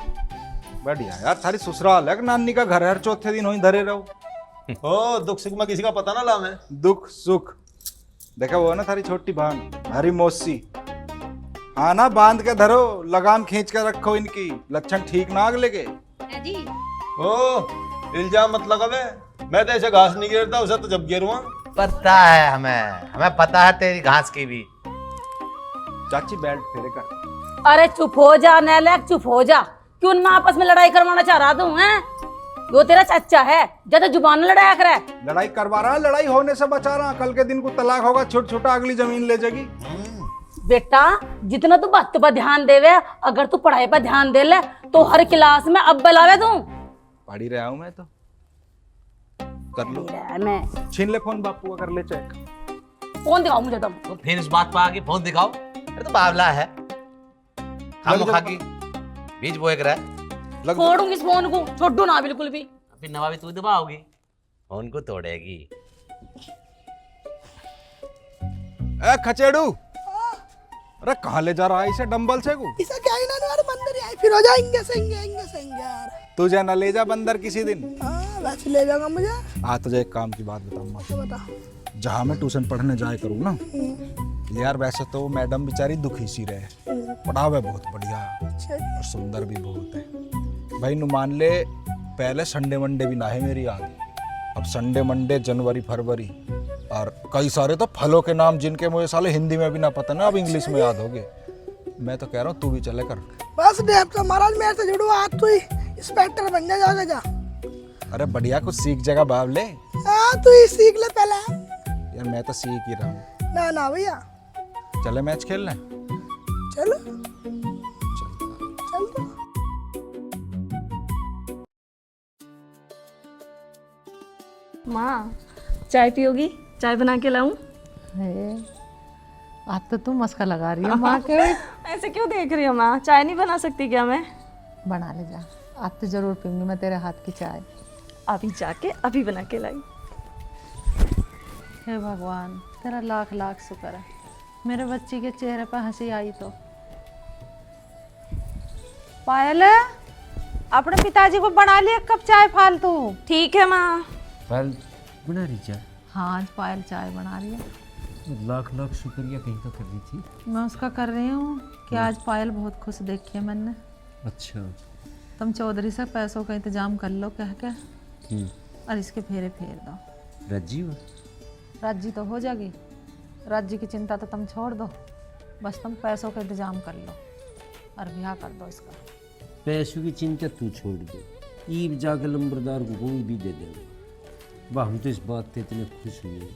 बढ़िया यार, थारी ससुराल है, नानी का घर हर चौथे दिन वहीं धरे रहो। ओ दुख सुख में किसी का पता ना ला मैं। दुख सुख देखा वो है ना थारी छोटी बहन हरी मौसी, हाँ ना बांध के धरो, लगाम खींच के रखो, इनकी लक्षण ठीक ना आग लेके। ओ इल्जाम मत लगा बे, मैं तो ऐसे घास नहीं गिरता, उसे तो जब गिरूँ। पता है हमें पता है तेरी घास की भी। चाची बेल्ट फेरे कर। अरे चुप हो जा नैलैक, चुप हो जा। क्यों उनमें आपस में लड़ाई करवाना चाह रहा तू हैं? वो तेरा चाचा है, ज्यादा जुबान में लड़ाया करे। लड़ाई करवा रहा, लड़ाई होने से बचा रहा, कल के दिन को तलाक होगा, छोटा छोटा अगली जमीन ले जाएगी। बेटा जितना तू बात पर ध्यान देवे, अगर तू पढ़ाई पर ध्यान दे ले तो हर क्लास में अव्वल आवे तू। पढ़ी रहा हूं मैं तो, कर लो। मैं छीन ले फोन बापू का, कर ले चेक। फोन दिखाओ मुझे तुम। तो फिर इस बात पर आगे फोन दिखाओ? अरे तो बावला है, खामोखा की बीज बोए कर फोड़ूंगी इस फोन को, छोड़ू ना बिल्कुल भी। फिर नवा भी तू दबाओगी, फोन को तोड़ेगी। ए खचेड़ू, अरे कहाँ ले जा रहा है इसे डंबल से को? इसे क्या ही ना यार, बंदर आई फिर हो जाएंगे सेंगे यार। तुझे न ले जा बंदर किसी दिन। हाँ वैसे ले जाऊंगा मुझे। हाँ तुझे एक काम की बात बताऊंगा। तो बता। जहाँ मैं ट्यूशन पढ़ने जाए करूँ ना यार, वैसे तो मैडम बेचारी दुखी सी रहे, पढ़ावे बहुत बढ़िया और सुंदर भी बहुत है भाई। नु मान ले पहले संडे मंडे भी ना है मेरी याद, अब संडे मंडे जनवरी फरवरी, और कई सारे तो फलों के नाम जिनके मुझे साले हिंदी में भी ना पता ना, अब इंग्लिश में याद हो गए। मैं तो कह रहा हूँ तू भी चले कर। बस डेप तो महाराज मेरे से जुड़ो, आज तू ही इंस्पेक्टर बन जाएगा जा। अरे बढ़िया कुछ सीख जाएगा बाबले। हाँ तू ही सीख ले पहले। यार मैं तो सीख ही रहा हूँ। ना ना भैया, चले मैच खेलने? चलो चल तो। माँ चाय पियोगी? चाय बना के लाऊं? आज तो तुम मस्का लगा रही हो माँ के। ऐसे क्यों देख रही हो माँ? चाय नहीं बना सकती क्या मैं? बना ले जा, आज तो जरूर पीऊंगी मैं तेरे हाथ की चाय। अभी जाके अभी बना के लाई। हे भगवान, तेरा लाख लाख शुक्र है, मेरे बच्ची के चेहरे पर हंसी आई तो। पायल, अपने पिताजी को बना लिया कप चाय फालतू। ठीक है माँ। पायल बना रही चाय? हाँ, आज पायल चाय बना रही है। लाख लाख शुक्रिया, कहीं तो कर रही थी। मैं उसका कर रही हूँ कि आज पायल बहुत खुश देखी है मैंने। अच्छा। तुम चौधरी से पैसों का इंतजाम कर लो कह के, और इसके फेरे फेर दो। राजी हो? राजी तो हो जाएगी, राज्य की चिंता तो तुम छोड़ दो, बस तुम पैसों का इंतजाम कर लो और ब्याह कर दो इसका। पैसों की चिंता तू छोड़ दे, ईब जाके लंबरदार को कोई भी दे दे। वाह, हम तो इस बात से इतने खुश हुए,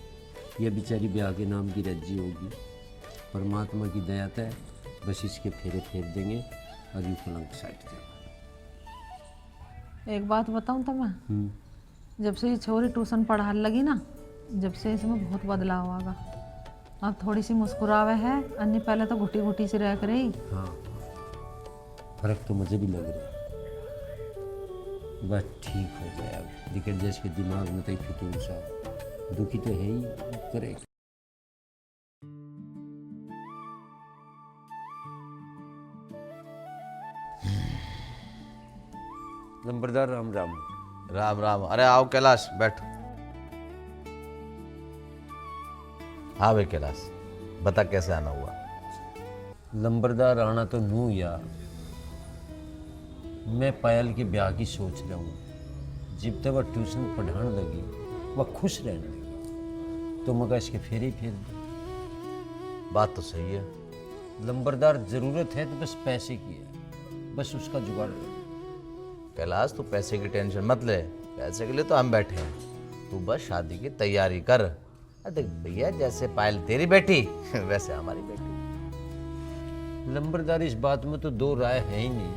यह बेचारी ब्याह के नाम की राजी होगी। परमात्मा की दया है, बस इसके फेरे फेर देंगे और यू कलंक साइड देंगे। एक बात बताऊं तुम्हें, जब से ये छोरी ट्यूशन पढ़ाने लगी ना, जब से इसमें बहुत बदलाव होगा। अब थोड़ी सी मुस्कुरावे है, अन्य पहले तो घुटी घुटी सी रह रही। हाँ, फर्क तो मुझे भी लग रहा है। बस ठीक हो जाए अब, लेकिन जैसे दिमाग में तो फितूर सा दुखी तो है ही, करे। नंबरदार राम राम। राम राम। अरे आओ कैलाश, बैठ। हाँ भाई कैलाश, बता कैसे आना हुआ? नंबरदार आना तो नू यार, मैं पायल के ब्याह की सोच रहा हूँ। जब तक वह ट्यूशन पढ़ाने लगी, वह खुश रहने लगी, तो मगर इसके फेरे ही फेर दे। बात तो सही है। नंबरदार, जरूरत है तो बस पैसे की है, बस उसका जुगाड़ कर। कैलाश तू पैसे की टेंशन मत ले, पैसे के लिए तो हम बैठे हैं, तू बस शादी की तैयारी कर। देख भैया, जैसे पायल तेरी बेटी वैसे हमारी बेटी। नंबरदार, इस बात में तो दो राय है ही नहीं।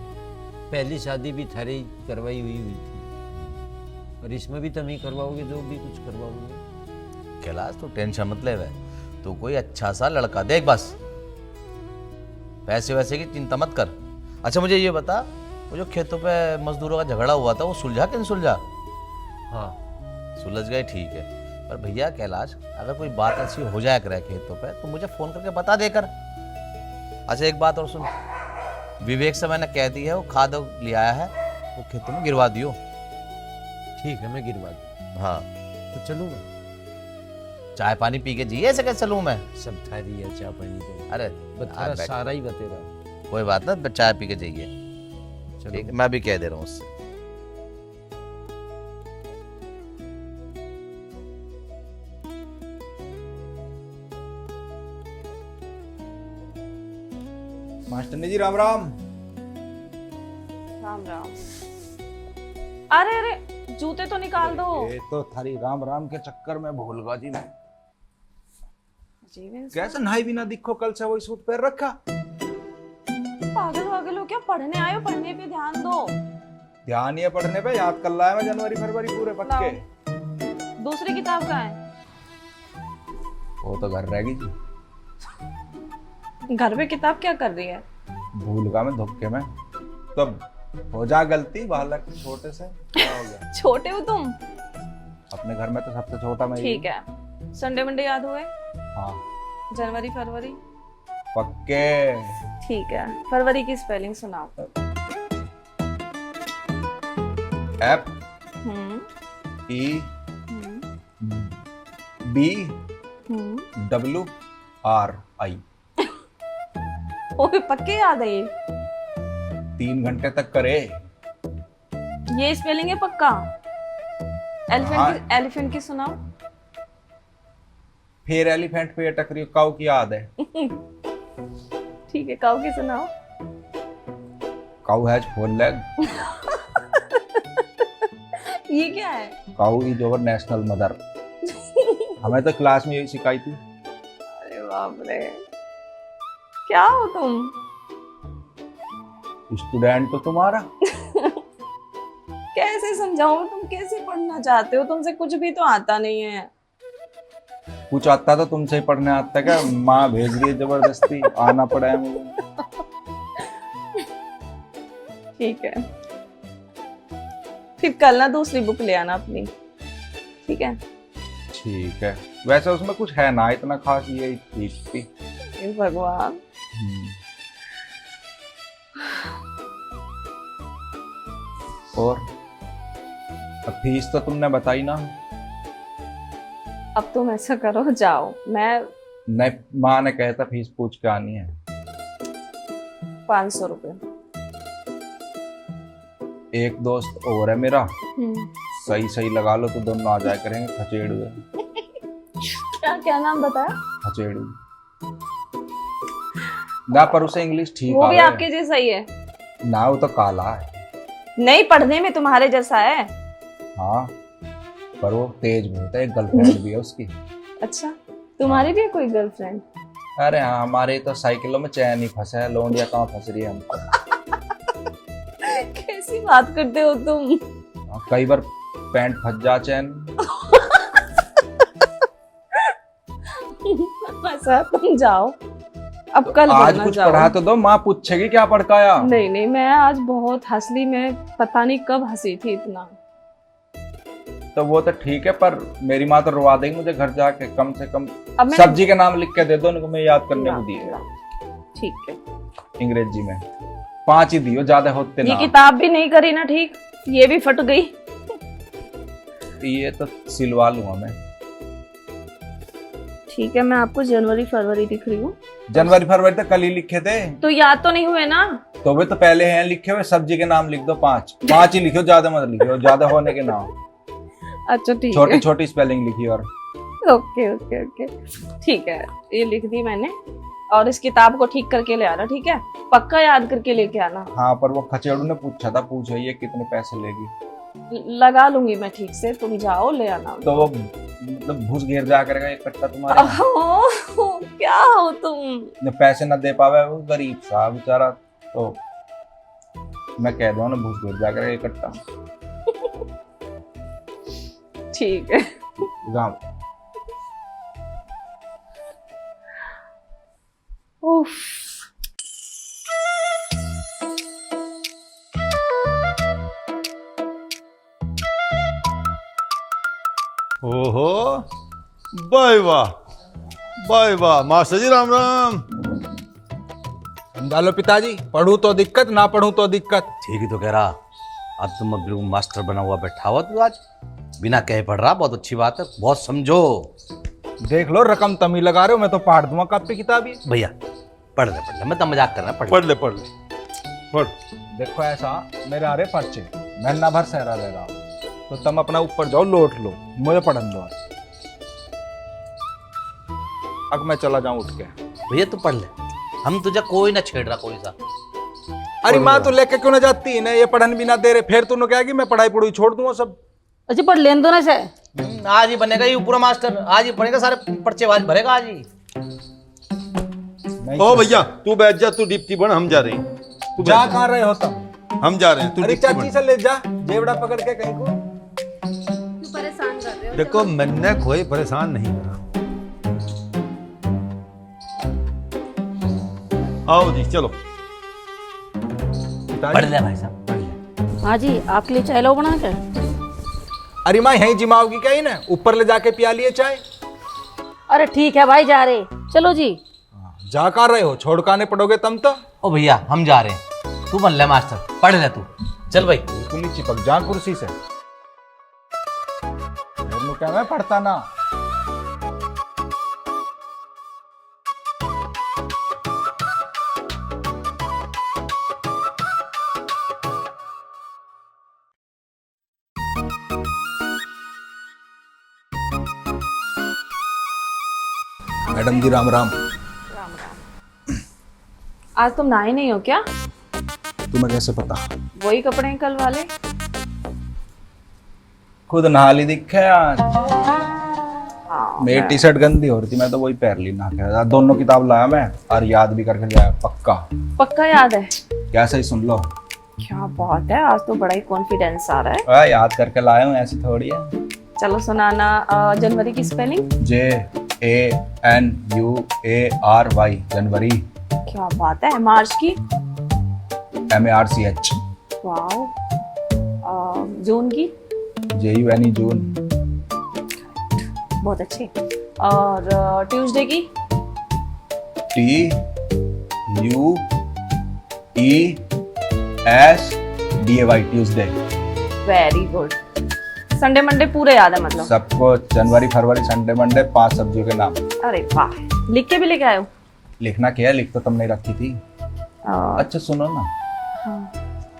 पहली शादी भी थारी करवाई हुई थी, और इसमें भी तुम ही करवाओगे जो भी कुछ करवाओगे। कैलाश तू टेंशन मत ले, तू कोई अच्छा सा लड़का देख, बस पैसे वैसे की चिंता मत कर। अच्छा मुझे ये बता, वो जो खेतों पे मजदूरों का झगड़ा हुआ था, वो सुलझा कि नहीं सुलझा? हाँ सुलझ गए, ठीक है। पर भैया कैलाश, अगर कोई बात ऐसी हो जाए करे खेतों पे तो मुझे फोन करके बता देकर। अच्छा एक बात और सुन, विवेक से मैंने कह दी है, वो खाद ले आया है, वो खेतों में गिरवा दियो। ठीक है, मैं गिरवा दूँ। हाँ तो चलूँगा। चाय पानी पी के जिए, ऐसे कैसे चलूँ मैं? सब थारी है, चाय पानी तो। अरे बतेरा सारा ही बतेरा। कोई बात ना, चाय पी के जाइए। ठीक है, मैं भी कह दे रहा हूँ उससे। मास्टर जी राम राम। राम राम। अरे अरे, जूते तो निकाल दो। ये तो थारी राम राम के चक्कर में भूल गया जी मैं। कैसे नहाई बिना दिखो, कल से वही सूट पहन रखा। पागल वागल हो क्या? पढ़ने आए हो, पढ़ने पे ध्यान दो। ध्यान ये पढ़ने पे, याद कर लाया मैं जनवरी फरवरी पूरे पक्के। दूसरी किताब कहाँ है? वो तो घर रहेगी जी। घर पे किताब क्या कर रही है? भूल गया मैं धोखे में। तब हो जा गलती, बालक छोटे से क्या हो गया? छोटे हो तुम? अपने घर में तो सबसे छोटा मैं ही ठीक है। संडे मंडे याद हुए? हाँ जनवरी फरवरी पक्के। ठीक है। फरवरी की स्पेलिंग सुनाओ। F E B W R I। Okay, पक्के याद है ये? 3 घंटे तक करे। ये स्पेलिंग है पक्का? एलिफेंट की सुनाओ। फिर एलिफेंट पे अटक रही हो, काऊ की याद है। ठीक है, काऊ की सुनाओ। काऊ हैज 4 लेग। ये क्या है? काऊ इज ओवर नेशनल मदर। हमें तो क्लास में यही सिखाई थी। अरे बाप रे। क्या हो तुम? स्टूडेंट तो तुम्हारा। कैसे समझाऊं? तुम कैसे पढ़ना चाहते हो? तुमसे कुछ भी तो आता नहीं है। कुछ आता तो तुमसे ही पढ़ने आता है क्या? माँ भेज रही है जबरदस्ती, आना पड़ा है मुझे। ठीक है, फिर कल ना दूसरी बुक ले आना अपनी, ठीक है? ठीक है, वैसे उसमें कुछ है ना इतना खास, ये ठीक थी। हे भगवान। और अब फीस तो तुमने बताई ना। अब तुम ऐसा करो, जाओ। मैं नहीं, माँ ने कहा था फीस पूछ के आनी है। 500 रुपये। एक दोस्त और है मेरा, सही सही लगा लो तो दोनों आ जाया करेंगे। खचेड़ू है। क्या क्या नाम बताया? खचेड़ू ना, पर उसे इंग्लिश ठीक वो भी आवे। आपके जैसा ही है ना, वो तो काला है। नहीं, पढ़ने में तुम्हारे जैसा है। हाँ, पर वो तेज बहुत है। एक गर्लफ्रेंड भी है उसकी। अच्छा, तुम्हारी भी है कोई गर्लफ्रेंड? अरे हाँ, हमारे तो साइकिलों में चैन ही फंसा है। लौंडिया कहाँ फंस रही है हमको। कैसी बात करते हो तुम? कई बार पैंट फंस जा चैन। ऐसा, तुम जाओ, अब कल आज बोलना कुछ जाओ। पढ़ा तो दो, माँ पूछेगी क्या पढ़काया। नहीं नहीं, मैं आज बहुत हंस ली। मैं पता नहीं कब हंसी थी इतना। तो वो तो ठीक है, पर मेरी माँ तो रुवा देगी मुझे घर जाके। कम से कम अब मैं सब्जी के नाम लिख के दे दो उनको, मैं याद करने को दिए। ठीक है, अंग्रेजी में 5 ही दियो, ज्यादा होते ये ना। किताब भी नहीं करी ना ठीक, ये भी फट गई। ये तो सिलवा लूंगा मैं। ठीक है, मैं आपको जनवरी फरवरी दिख रही हूँ। जनवरी फरवरी तो कल ही लिखे थे। तो याद तो नहीं हुए ना? तो वे तो पहले हैं लिखे हुए। सब्जी के नाम लिख दो 5 ही लिखो, ज्यादा मत लिखो, ज्यादा होने के नाम। अच्छा ठीक छोटी है, छोटी स्पेलिंग लिखी। और ओके ओके ओके, ठीक है, ये लिख दी मैंने। और इस किताब को ठीक करके ले आना, ठीक है? पक्का याद करके लेके आना। हाँ, पर वो खचेड़ू ने पूछा था, पूछो ये कितने पैसे लेगी। लगा लूंगी मैं ठीक से, तुम जाओ ले आना। तो वो मतलब घुस घेर जा करेगा एक कट्टा तुम्हारे। ओह, क्या हो तुम? ने पैसे ना दे पावे, वो गरीब सा बेचारा। तो मैं कह दूं ना, घुस घेर जा करेगा एक कट्टा। ठीक है, गाँव उफ। ओहो, बाय वाह, बाय वाह। मास्टर जी राम राम। डालो पिताजी, पढ़ूं तो दिक्कत, ना पढ़ूं तो दिक्कत। ठीक ही तो कह रहा। अब तुम बिल्कुल मास्टर बना हुआ बैठा हुआ तू आज, बिना कहे पढ़ रहा। बहुत अच्छी बात है, बहुत समझो। देख लो, रकम तमी लगा रहे हो, मैं तो पढ़ दूंगा कॉपी किताब ही। भैया पढ़ ले, मैं तो मजाक कर रहा। पढ़ ले पढ़ ले पढ़। देखो ऐसा, मेरे आ रहे पर्चे, महीना भर सहरा ले रहा हूं, तो तुम अपना ऊपर जाओ, लोट लो, मुझे पढ़न दो। अब मैं चला जाऊं उठ के। भैया तू पढ़ ले, हम तुझे कोई ना छेड़ रहा कोई सा। अरे माँ तो लेके क्यों ना जाती है? ये पढ़न भी ना दे रहे, फिर तूने क्या कि मैं पढ़ाई पढ़ाई छोड़ दूंगा सब। अच्छा, पढ़ लेन दो ना से। आज ही बनेगा ये पूरा मास्टर, आज ही पढ़ेगा, सारे पर्चे आज भरेगा आज ही। ओ भैया तू बैठ जा, तू डिप्टी बन, हम जा रहे हैं। तू जा बैठ जा। कहाँ रहे हो तुम? हम जा रहे हैं, तू अरे डिप्टी चाची बन। से ले जा, जेवड़ा पकड़ के कहीं को। परेशान कर रहे हो। देखो मैंने कोई परेशान नहीं करा। आओ जी चलो। पढ़ ले भाई साहब, पढ़ ले। हाँ जी, आपके लिए चाय लो बना के। अरे माँ यहीं जिमाओगी क्या ही ना? ऊपर ले जाके पिया लिए चाय। अरे ठीक है भाई, जा रहे, चलो जी। जा कर रहे हो, छोड़ काने पड़ोगे तुम तो। ओ भैया हम जा रहे हैं, तू बन ले मास्टर, पढ़ ले तू। चल भाई। बिल्कुल नहीं चिपक जा कुर्सी से। मेरे क्या मैं पढ़ता ना। मैडम जी राम राम। आज तुम नहाए नहीं हो क्या? तुम्हें कैसे पता? वही कपड़े हैं कल वाले। खुद नहा ली दिखे आज। हाँ, मेरी टी शर्ट गंदी हो रही थी, मैं तो वही पहन ली ना क्या। दोनों किताब लाया मैं और याद भी करके लाया पक्का। पक्का याद है? कैसे ही सुन लो। क्या बात है, आज तो बड़ा ही कॉन्फिडेंस आ रहा है। याद करके लाया हूँ, ऐसी थोड़ी है। चलो सुनाना जनवरी की स्पेलिंग। JANUARY जनवरी। क्या बात है। मार्च की? MARCH। वाओ। जून की? JUNE जून। बहुत अच्छे। और ट्यूसडे की? TUESDAY Tuesday. Very good. Sunday Monday पूरे याद है मतलब? सबको जनवरी फरवरी संडे मंडे 5 सब्जियों के नाम। अरे वाह, लिख के भी लेके आए हो? लिखना क्या है, लिख तो तुमने रखी थी। अच्छा सुनो ना। हाँ।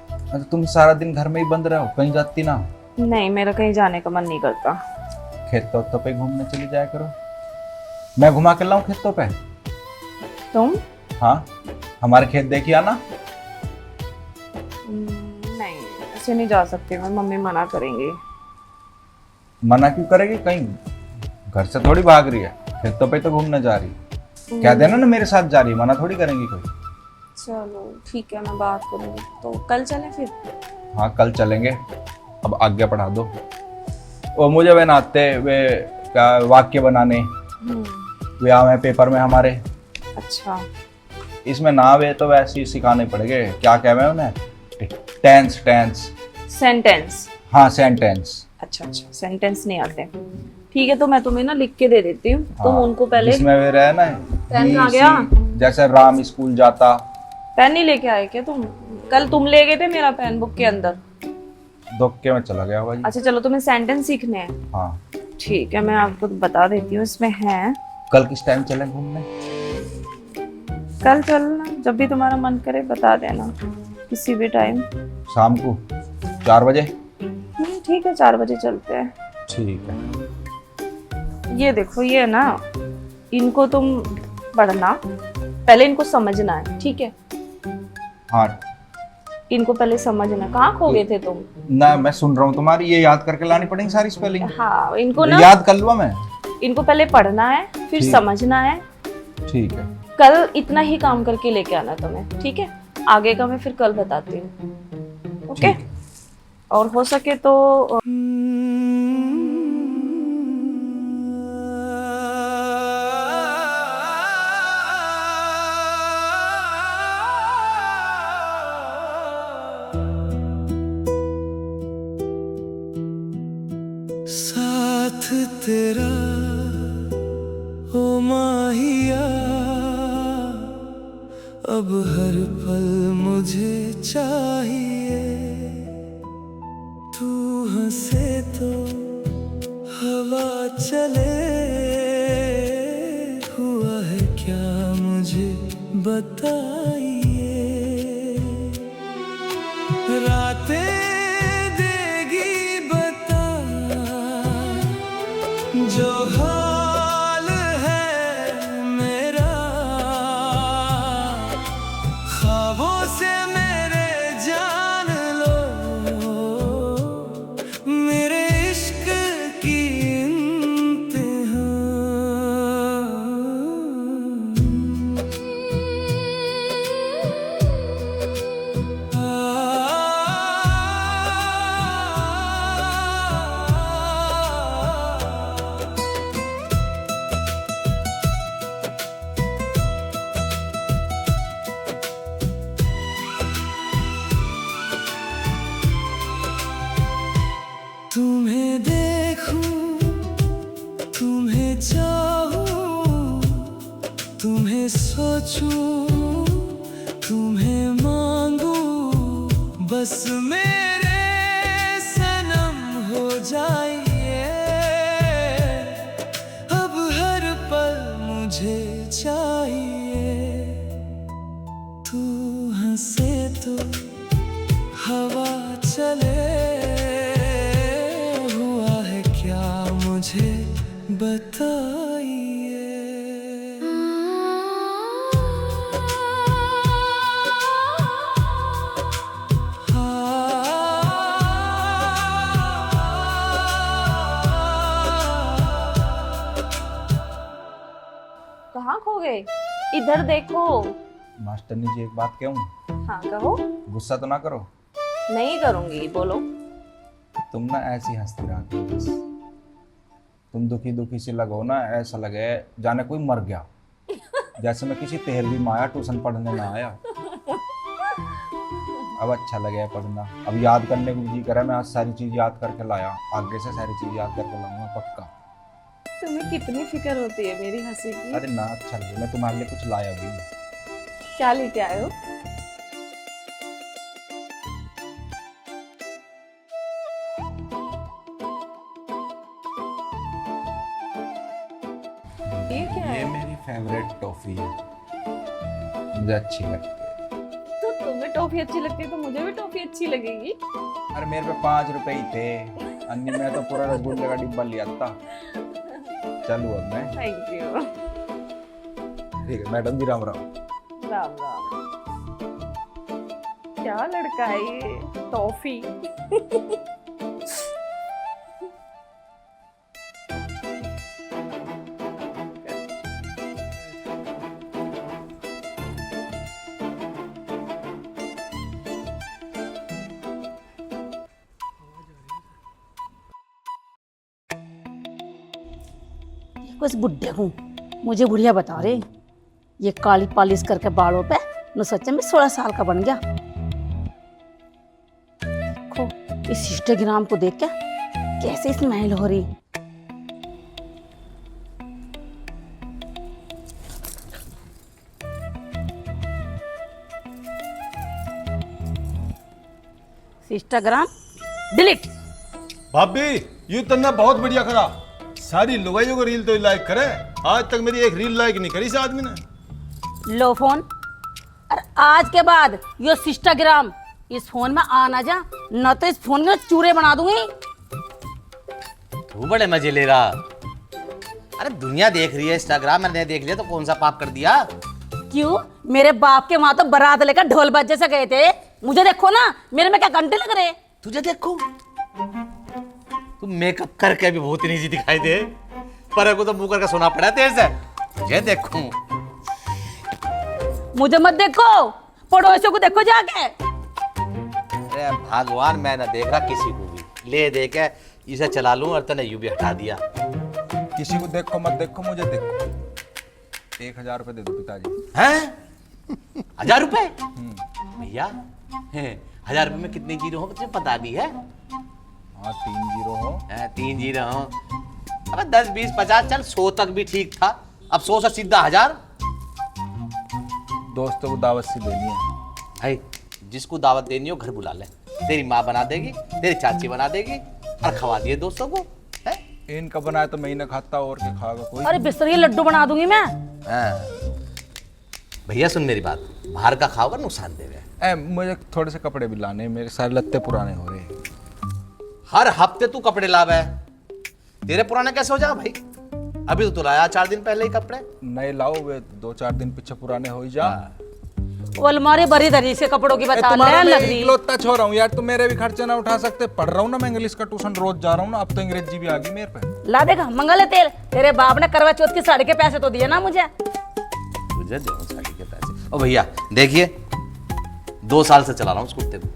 अच्छा तुम सारा दिन घर में ही बंद रहो, कहीं जाती ना? नहीं, मेरा कहीं जाने का मन नहीं करता। खेतों तो पे घूमने चली जाया करो, मैं घुमा के लाऊं खेतों पे। तुम? हाँ, हमारे खेत देखिए आना। नहीं, ऐसे नहीं जा सकती मैं, मम्मी मना करेंगी। मना क्यों करेगी, कहीं घर से थोड़ी भाग रही है, खेतों पे तो घूमने जा रही है। कह देना ना मेरे साथ जा रही है, मना थोड़ी करेंगी कोई। चलो ठीक है, मैं बात करूंगी। तो कल चलें फिर? हाँ कल चलेंगे। अब आज्ञा पढ़ा दो। वो मुझे वे नाते वे क्या वाक्य बनाने वे आवे पेपर में हमारे। अच्छा। इसमें ना वे तो वैसे ही सिखाने पड़ेंगे, क्या कहवे उन्हें, टेंस। सेंटेंस। हाँ सेंटेंस। अच्छा, सेंटेंस नहीं आते। ठीक है, तो मैं तुम्हें ना लिख के दे देती हूँ। तुम उनको पहले। इसमें वे रहे ना, पेन आ गया? जैसे राम स्कूल जाता। पेन नहीं लेके आए क्या तुम? कल तुम ले गए थे मेरा पेन बुक के अंदर। धोखे में चला गया होगा जी। अच्छा चलो, तुम्हें सेंटेंस सीखने हैं। हाँ ठीक है, मैं आपको बता देती हूँ। इसमें है, कल किस टाइम चले घूमने? कल चलना जब भी तुम्हारा मन करे, बता देना किसी भी टाइम। शाम को 4 बजे? ठीक है, 4 बजे चलते हैं। ठीक है। ये देखो, ये ना, इनको तुम पढ़ना, पहले इनको समझना है, ठीक है? हाँ इनको पहले समझना। कहाँ खो गए थे तुम? ना मैं सुन रहा हूँ तुम्हारी, ये याद करके लानी पड़ेगी सारी स्पेलिंग। हाँ, इनको ना याद कर लूँ मैं। इनको पहले पढ़ना है, फिर ठीक। समझना है। ठीक है। कल इतना ही काम करके लेके आना तुम्हें, ठीक है? आगे का मैं फिर कल बताती हूँ। ओके? और हो सके तो साथ तेरा ओ माहिया, अब हर पल मुझे चाहिए। तू हंसे तो हवा चले, हुआ है क्या मुझे बताइए। रातें देगी बता जो हाल है मेरा, ख्वाबों से मेरे जान लो, मेरे इश्क की इंतहा। तुम्हें देखूं, तुम्हें चाहूं, तुम्हें सोचूं, तुम्हें मांगूं, बस मेरे सनम हो जाइए। अब हर पल मुझे चाहिए। तू हंसे तो हवा चले, हुआ है क्या मुझे बताइए। देखोगे? इधर देखो। मास्टरनी जी एक बात कहूँ? हाँ कहो। गुस्सा तो ना करो। नहीं करूंगी, बोलो। तुम ना ऐसी हंसती रहती हो बस। तुम दुखी दुखी से लगो ना, ऐसा लगे जाने कोई मर गया, जैसे मैं किसी 13वीं में आया, ट्यूशन पढ़ने ना आया। अब अच्छा लगे पढ़ना, अब याद करने को जी करे। मैं आज सारी चीज याद करके लाया, आगे से सारी चीज याद करके लाऊंगा पक्का। तुम्हें कितनी फिक्र होती है मेरी हंसी की। अरे ना, अच्छा लगे। मैं तुम्हारे लिए कुछ लाया भी। क्या लेके आए हो? ये क्या है? ये मेरी फेवरेट टॉफी है, मुझे अच्छी लगती है। तो तुम्हें टॉफी अच्छी लगती है तो मुझे भी टॉफी अच्छी लगेगी। अरे मेरे पे 5 रुपए ही थे, अन्नी में तो पूरा रसगुल्ले का डिब्बा लिया था। चलो अब मैं। Thank you. ठीक है मैडम जी, राम राम। राम राम। क्या लड़का है ये, टॉफी। बस बुढ़े हूँ, मुझे बुढ़िया बता रहे। ये काली पालिश करके बालों पे न सच्चे में 16 साल का बन गया। देखो इस इंस्टाग्राम को देख के कैसे स्माइल हो रही। Instagram delete. भाभी ये तन्ना बहुत बढ़िया करा, सारी लुगाइयों को रील तो लाइक करे। आज तक मेरी एक रील लाइक नहीं करी इस आदमी ने। लो फोन। और आज के बाद यो इंस्टाग्राम इस फोन में आ ना जा, न तो इस फोन में चूरे बना दूंगी। तू बड़े मजे ले रहा। अरे दुनिया देख रही है, इंस्टाग्राम मैंने देख लिया तो कौन सा पाप कर दिया? क्यों? मेरे बाप के वहां तो बारात लेकर ढोल बजे से गए थे। मुझे देखो ना, मेरे में क्या घंटे लग रहे। तुझे देखो, तू मेकअप करके भी बहुत इजी दिखाई दे, पर को तो मुंह करके सोना पड़ा तेरे से। तुझे देखूं। मुझे मत देखो, पड़ोसियों को देखो जाके। अरे भगवान, मैं ना देख रहा किसी को भी। ले दे के इसे चला लूं और तने यूं भी हटा दिया। किसी को देखो मत देखो, मुझे देखो। 1000 रुपए दे दो पिताजी। हैं? 1000 रुपए? भैया 1000 रुपए में कितने जीरो हो तुझे पता भी है? हाँ 3 जीरो हो। 3 जीरो हो। अबे 10 20 50 चल 100 तक भी ठीक था। अब 100 से सीधा 1000। दोस्तों को दावत सी देनी है भाई। जिसको दावत देनी हो घर बुला ले, तेरी माँ बना देगी, तेरी चाची बना देगी और खवा दिए दोस्तों को। है? इनका बनाया तो मैं ही ना खाता, और क्या खाएगा कोई? अरे बिस्तरी लड्डू बना दूंगी मैं। भैया सुन मेरी बात, बाहर का खाओगे नुकसान देगा। मुझे थोड़े से कपड़े भी लाने, मेरे सारे लत्ते पुराने हो रहे हैं। हर हफ्ते तू कपड़े लाव है, तेरे पुराने कैसे हो जाए भाई? अभी तो लाया 4 दिन पहले ही कपड़े। नए लाओ, वे 2-4 दिन पीछे पुराने हो ही जा। वो अलमारी भरी धरी से कपड़ों की बता तुम्हारा लग मैं रही। इकलौता छोरा हूँ यार, तुम मेरे भी खर्चे ना उठा सकते। पढ़ रहा हूँ ना मैं इंग्लिश का ट्यूशन, रोज जा रहा हूँ ना। अब तो अंग्रेजी भी आ गई मेरे पे। ला देगा मंगल तेल। तेरे बाप ने करवा चौथ की साड़ी के पैसे तो दिए ना मुझे। तुझे दो साड़ी के पैसे। ओ भैया देखिए, 2 साल से चला रहा हूँ उस कुत्ते को।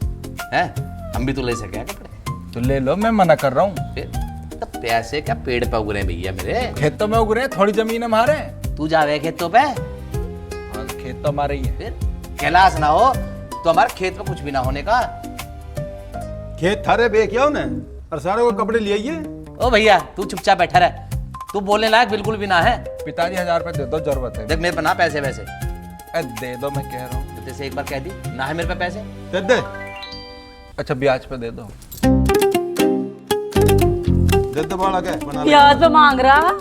हैं? हम भी तो ले सके हैं कपड़े। तो ले लो, मैं मना कर रहा हूँ। तो पैसे क्या पेड़ पे उग रहे हैं भैया मेरे? खेतों में उग रहे हैं, थोड़ी जमीन है हमारे। तू जावे खेतों पे? खेत तो हमारे ही है। फिर कैलाश ना हो तो हमारे खेत में कुछ भी ना होने का। खेत थारे बे क्या उन्हें और सारे को कपड़े ले आइए। ओ भैया तू चुपचाप बैठा रह, तू बोलने लायक बिल्कुल भी ना है। पिताजी 1000 रुपए दे दो, जरूरत है। देख मेरे पे ना पैसे वैसे। दे दो, मैं कह रहा हूँ। तो जैसे एक बार कह दी ना है मेरे पे पैसे। दे दे। अच्छा ब्याज पे दे दो। दे दो बाड़ा के बना ले। ब्याज पे मांग रहा,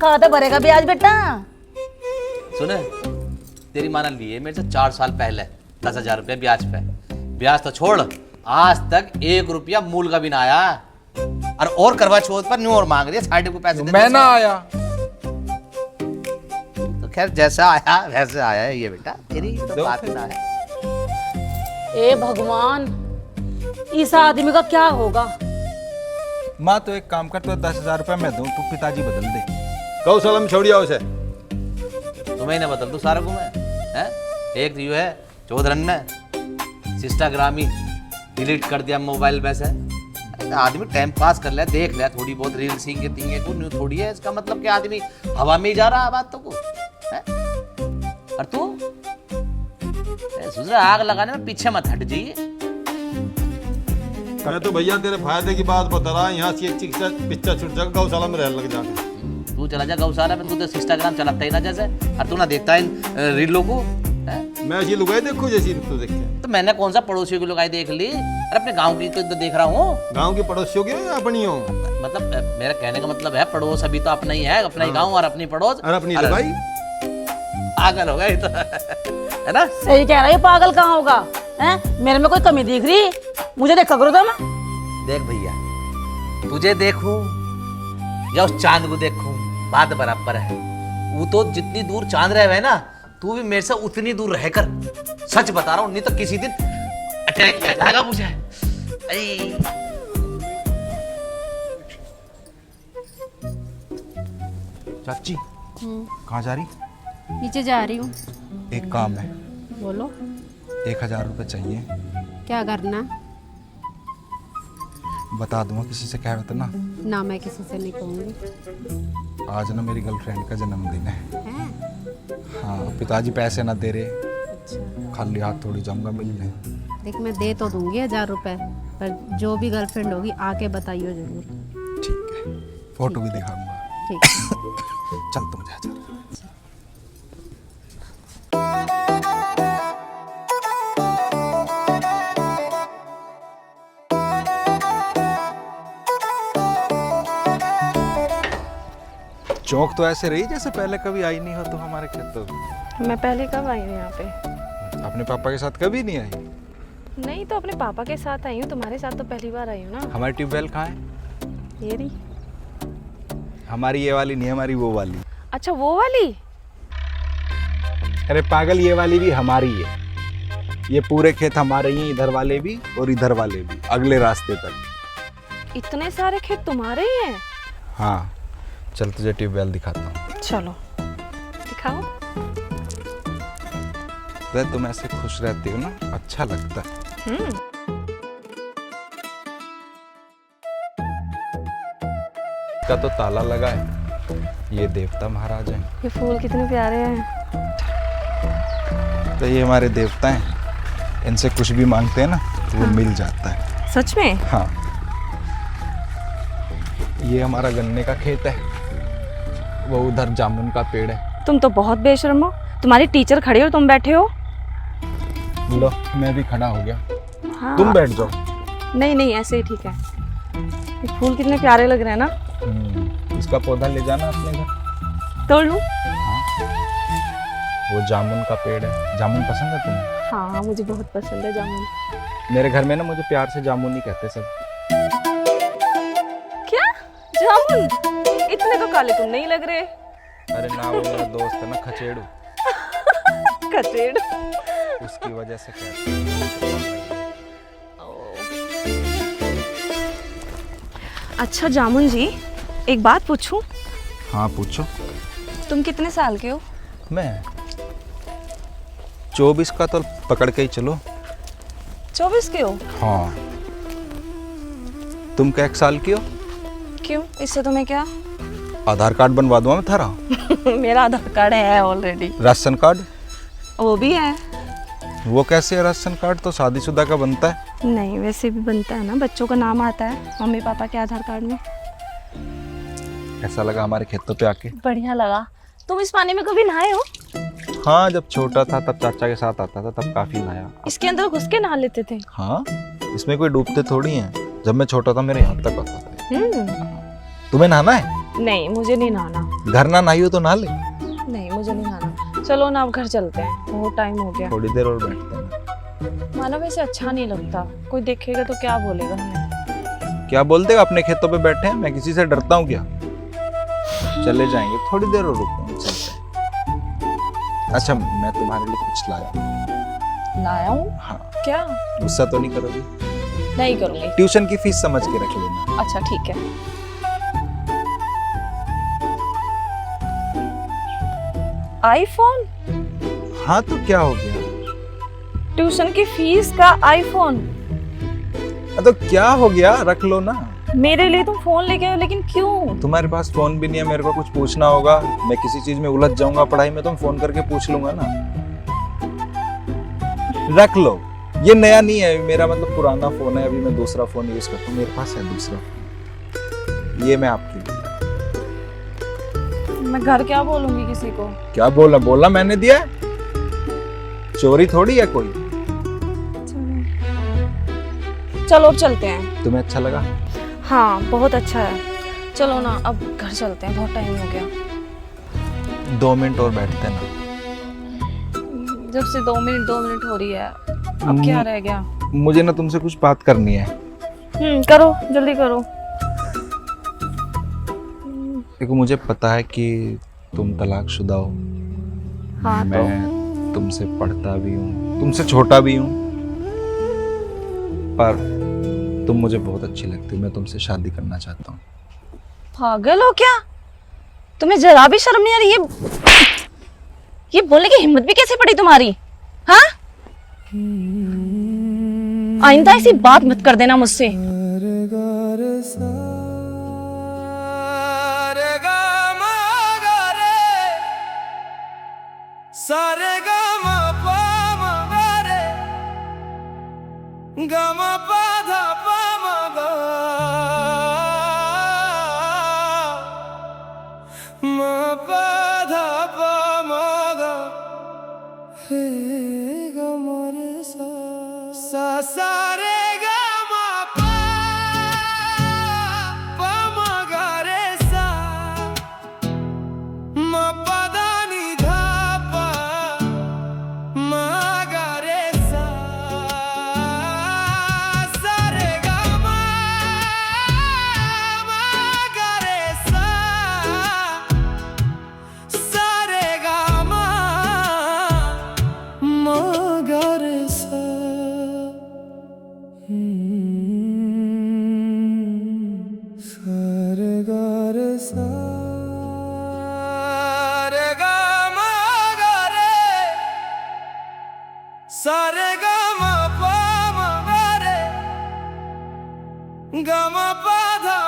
कहाँ तो भरेगा ब्याज बेटा? सुने, तेरी माँ ने लिए मेरे से 4 साल पहले 10,000 रुपये ब्याज पे। ब्याज तो छोड़, आज तक 1 रुपया मूल का भी ना आया। और करवा चौथ पर न्यू और मांग रही है साढ़े को पैसे। मैं ना आया तो खैर जैसा आया वैसे आया है ये बेटा, तेरी तो बात ना है। ए भगवान, इस आदमी का क्या होगा? माँ तो एक काम कर, तो 10,000 रुपए मैं दूं, तू पिताजी बदल दे। गौशाला में छोड़िया उसे। तुम्हें ना बदल दूं सारा को मैं, हैं? एक यू है चौधरन ने इंस्टाग्राम ही डिलीट कर दिया मोबाइल में से। आदमी टाइम पास कर ले, देख ले थोड़ी बहुत रील सींगे तींगे को न्यू थोड़ी है, इसका मतलब कि आदमी हवा में ही जा रहा है बातों को, हैं? और तू सुधरा आग लगाने में पीछे मत हट जाइए। मैं तो भैया तेरे फायदे की बात बता रहा, यहाँ से एक चिकित्सा पिक्चर छुट जाएगा, गौशाला में रह लग जाके। तू चला जा गौशाला में, तू तो इंस्टाग्राम चलाता ही ना जैसे, और तू ना देखता है इन रीलों को, हैं? मैं ऐसी लुगाई देखूं जैसी तू देखे? तो मैंने कौन सा पड़ोसियों की लुगाई देख ली? अरे अपने गांव की तो देख रहा हूँ। गांव की पड़ोसियों की हो या अपनी हो? मतलब मेरा कहने का मतलब है पड़ोस अभी तो अपना ही है, अपना ही गांव और अपनी पड़ोस और अपनी लुगाई। पागल हो गए तो है ना? सही कह रहा है, पागल कहाँ होगा? हैं? मेरे में कोई कमी दिख रही? मुझे देखा करो तो मैं। देख भैया, तुझे देखूं या उस चांद को देखूं बात बराबर है। वो तो जितनी दूर चांद रहे हुए ना, तू भी मेरे से उतनी दूर रहकर, सच बता रहा हूँ, नहीं तो किसी दिन अटैक किया जाएगा मुझे। चाची कहाँ जा रही? नीचे जा रही हूँ। एक काम है, बोलो 1000 रुपये चाहिए। क्या करना? बता दूंगा किसी से, क्या बता ना मैं किसी से नहीं कहूँगी। आज ना मेरी गर्लफ्रेंड का जन्मदिन है। हैं? हाँ, पिताजी पैसे ना दे रहे, अच्छा खाली हाथ थोड़ी जाऊंगा मिलने। देख, मैं दे तो दूंगी 1000 रुपये, पर जो भी गर्लफ्रेंड होगी आके बताइयो जरूर। ठीक है, फोटो भी दिखाऊंगा। ठीक है। चल तुम जा। चौक तो ऐसे रही जैसे पहले कभी आई नहीं हो तुम हमारे खेतों में। मैं पहले कब आई हूँ यहाँ पे? अपने पापा के साथ कभी नहीं आई? नहीं तो अपने पापा के साथ आई हूँ, तुम्हारे साथ तो पहली बार आई हूँ ना। हमारी ट्यूबवेल कहाँ है? ये रही। हमारी ये वाली नहीं, हमारी वो वाली। अच्छा वो वाली? अरे पागल, ये वाली भी हमारी है। ये पूरे खेत हमारे ही हैं, इधर वाले भी और इधर वाले भी, अगले रास्ते तक। इतने सारे खेत तुम्हारे ही हैं? हाँ, चल तुझे ट्यूबवेल दिखाता हूँ। चलो दिखाओ। तो तुम ऐसे खुश रहती हो ना, अच्छा लगता है। का तो ताला लगा है, ये देवता महाराज हैं। ये फूल कितने प्यारे हैं। तो ये हमारे देवता हैं, इनसे कुछ भी मांगते हैं ना तो वो मिल जाता है। सच में? हाँ, ये हमारा गन्ने का खेत है, वो उधर जामुन का पेड़ है। तुम तो बहुत बेशर्म हो, तुम्हारी टीचर खड़ी और तुम बैठे हो। लो, मैं भी खड़ा हो गया। हाँ। तुम बैठ जाओ। नहीं नहीं, ऐसे ही ठीक है। ये फूल कितने प्यारे लग रहे हैं ना। इसका पौधा ले जाना अपने घर। तोड़ लूं? हाँ, वो जामुन का पेड़ है। जामुन पसंद है तुम्हें? हाँ मुझे बहुत पसंद है जामुन। मेरे घर में ना मुझे प्यार से जामुन ही कहते सब। क्या जामुन? इतने तो काले तुम नहीं लग रहे। अरे ना, वो मेरा दोस्त है ना खचेड़ू, खचेड़, उसकी वजह से कहते हैं। अच्छा जामुन जी, एक बात पूछूं? हाँ पूछो। तुम कितने साल के हो? मैं 24 का तो पकड़ के ही चलो। 24 के हो? हाँ। तुम क्या 1 साल की हो? क्यों, इससे तुम्हें क्या? आधार कार्ड बनवा दूंगा मैं थारा। मेरा आधार कार्ड है ऑलरेडी। Ration card? वो भी है। वो कैसे है? राशन कार्ड तो शादीशुदा का बनता है। नहीं, वैसे भी बनता है ना, बच्चों का नाम आता है मम्मी पापा के आधार कार्ड में। कैसा लगा हमारे खेतों पे आके? बढ़िया लगा। तुम इस पानी में कभी नहाए हो? हाँ, जब छोटा था तब चाचा के साथ आता था, तब काफी नहाया। इसके अंदर घुस के नहा लेते थे? हाँ, इसमें कोई डूबते थोड़ी हैं। जब मैं छोटा था मेरे यहाँ तक आता था। तुम्हें नहाना है? नहीं, मुझे नहीं नहाना। घर ना नहाई हो तो नहा ले। नहीं, मुझे नहीं नहाना। चलो ना, अब घर चलते हैं, बहुत टाइम हो गया। थोड़ी देर और बैठते हैं। मानो वैसे अच्छा नहीं लगता, कोई देखेगा तो क्या बोलेगा हमें? क्या बोल देगा? अपने खेतों पे बैठे हैं, मैं किसी से डरता हूँ क्या? चले जाएंगे, थोड़ी देर और रुको, चलते हैं। अच्छा, मैं तुम्हारे लिए कुछ लाया। लाया हूँ? हाँ। क्या? गुस्सा तो नहीं करोगी? नहीं करूँगी। ट्यूशन की फीस समझ के रख लेना। अच्छा ठीक है। आईफोन? हाँ तो क्या हो गया? ट्यूशन की फीस का आईफोन? तो क्या हो गया, रख लो ना। मेरे लिए तुम फोन लेके आए, लेकिन क्यों? तुम्हारे पास फोन भी नहीं है, मेरे को कुछ पूछना होगा, मैं किसी चीज में उलझ जाऊंगा पढ़ाई में, तुम फोन करके पूछ लूंगा ना। रख लो, ये नया नहीं है मेरा, मतलब पुराना फोन है, अभी मैं दूसरा फोन यूज करता हूँ, मेरे पास है दूसरा फोन, ये मैं आपके लिए। मैं घर क्या बोलूंगी किसी को? क्या बोला? बोला मैंने दिया है, चोरी थोड़ी है कोई। चलो अब चलते हैं। तुम्हें अच्छा लगा? हाँ बहुत अच्छा है। चलो ना अब घर चलते हैं, बहुत टाइम हो गया। 2 मिनट और बैठते ना। जब से 2 मिनट हो रही है, अब क्या रह गया? मुझे ना तुमसे कुछ बात करनी है। करो, जल्दी करो। देखो मुझे पता है कि तुम तलाकशुदा हो। हाँ मैं तुमसे पढ़ता भी हूँ, तुमसे छोटा भी हूँ, पर तुम मुझे बहुत अच्छी लगती हो, मैं तुमसे शादी करना चाहता हूँ। पागल हो क्या? तुम्हें जरा भी शर्म नहीं आ रही? ये बोलने की हिम्मत भी कैसे पड़ी तुम्हारी? हाँ, आइंदा ऐसी बात मत कर देना मुझसे। सारे गा मा पा मा गा रे, गा मा पा धा पा मा गा, मा पा धा पा मा गा, हे गा मा रे सा सा रे गा मा पा मा गा रे सा, मा पा धा नी धा पा मा गा रे सा, सा रे गा मा गा रे सा, सा रे गा मा गा रे सा। सा रे गा रे सा, रे गा मा गा रे, सा रे गा मा पा मा गा रे, गा मा पा धा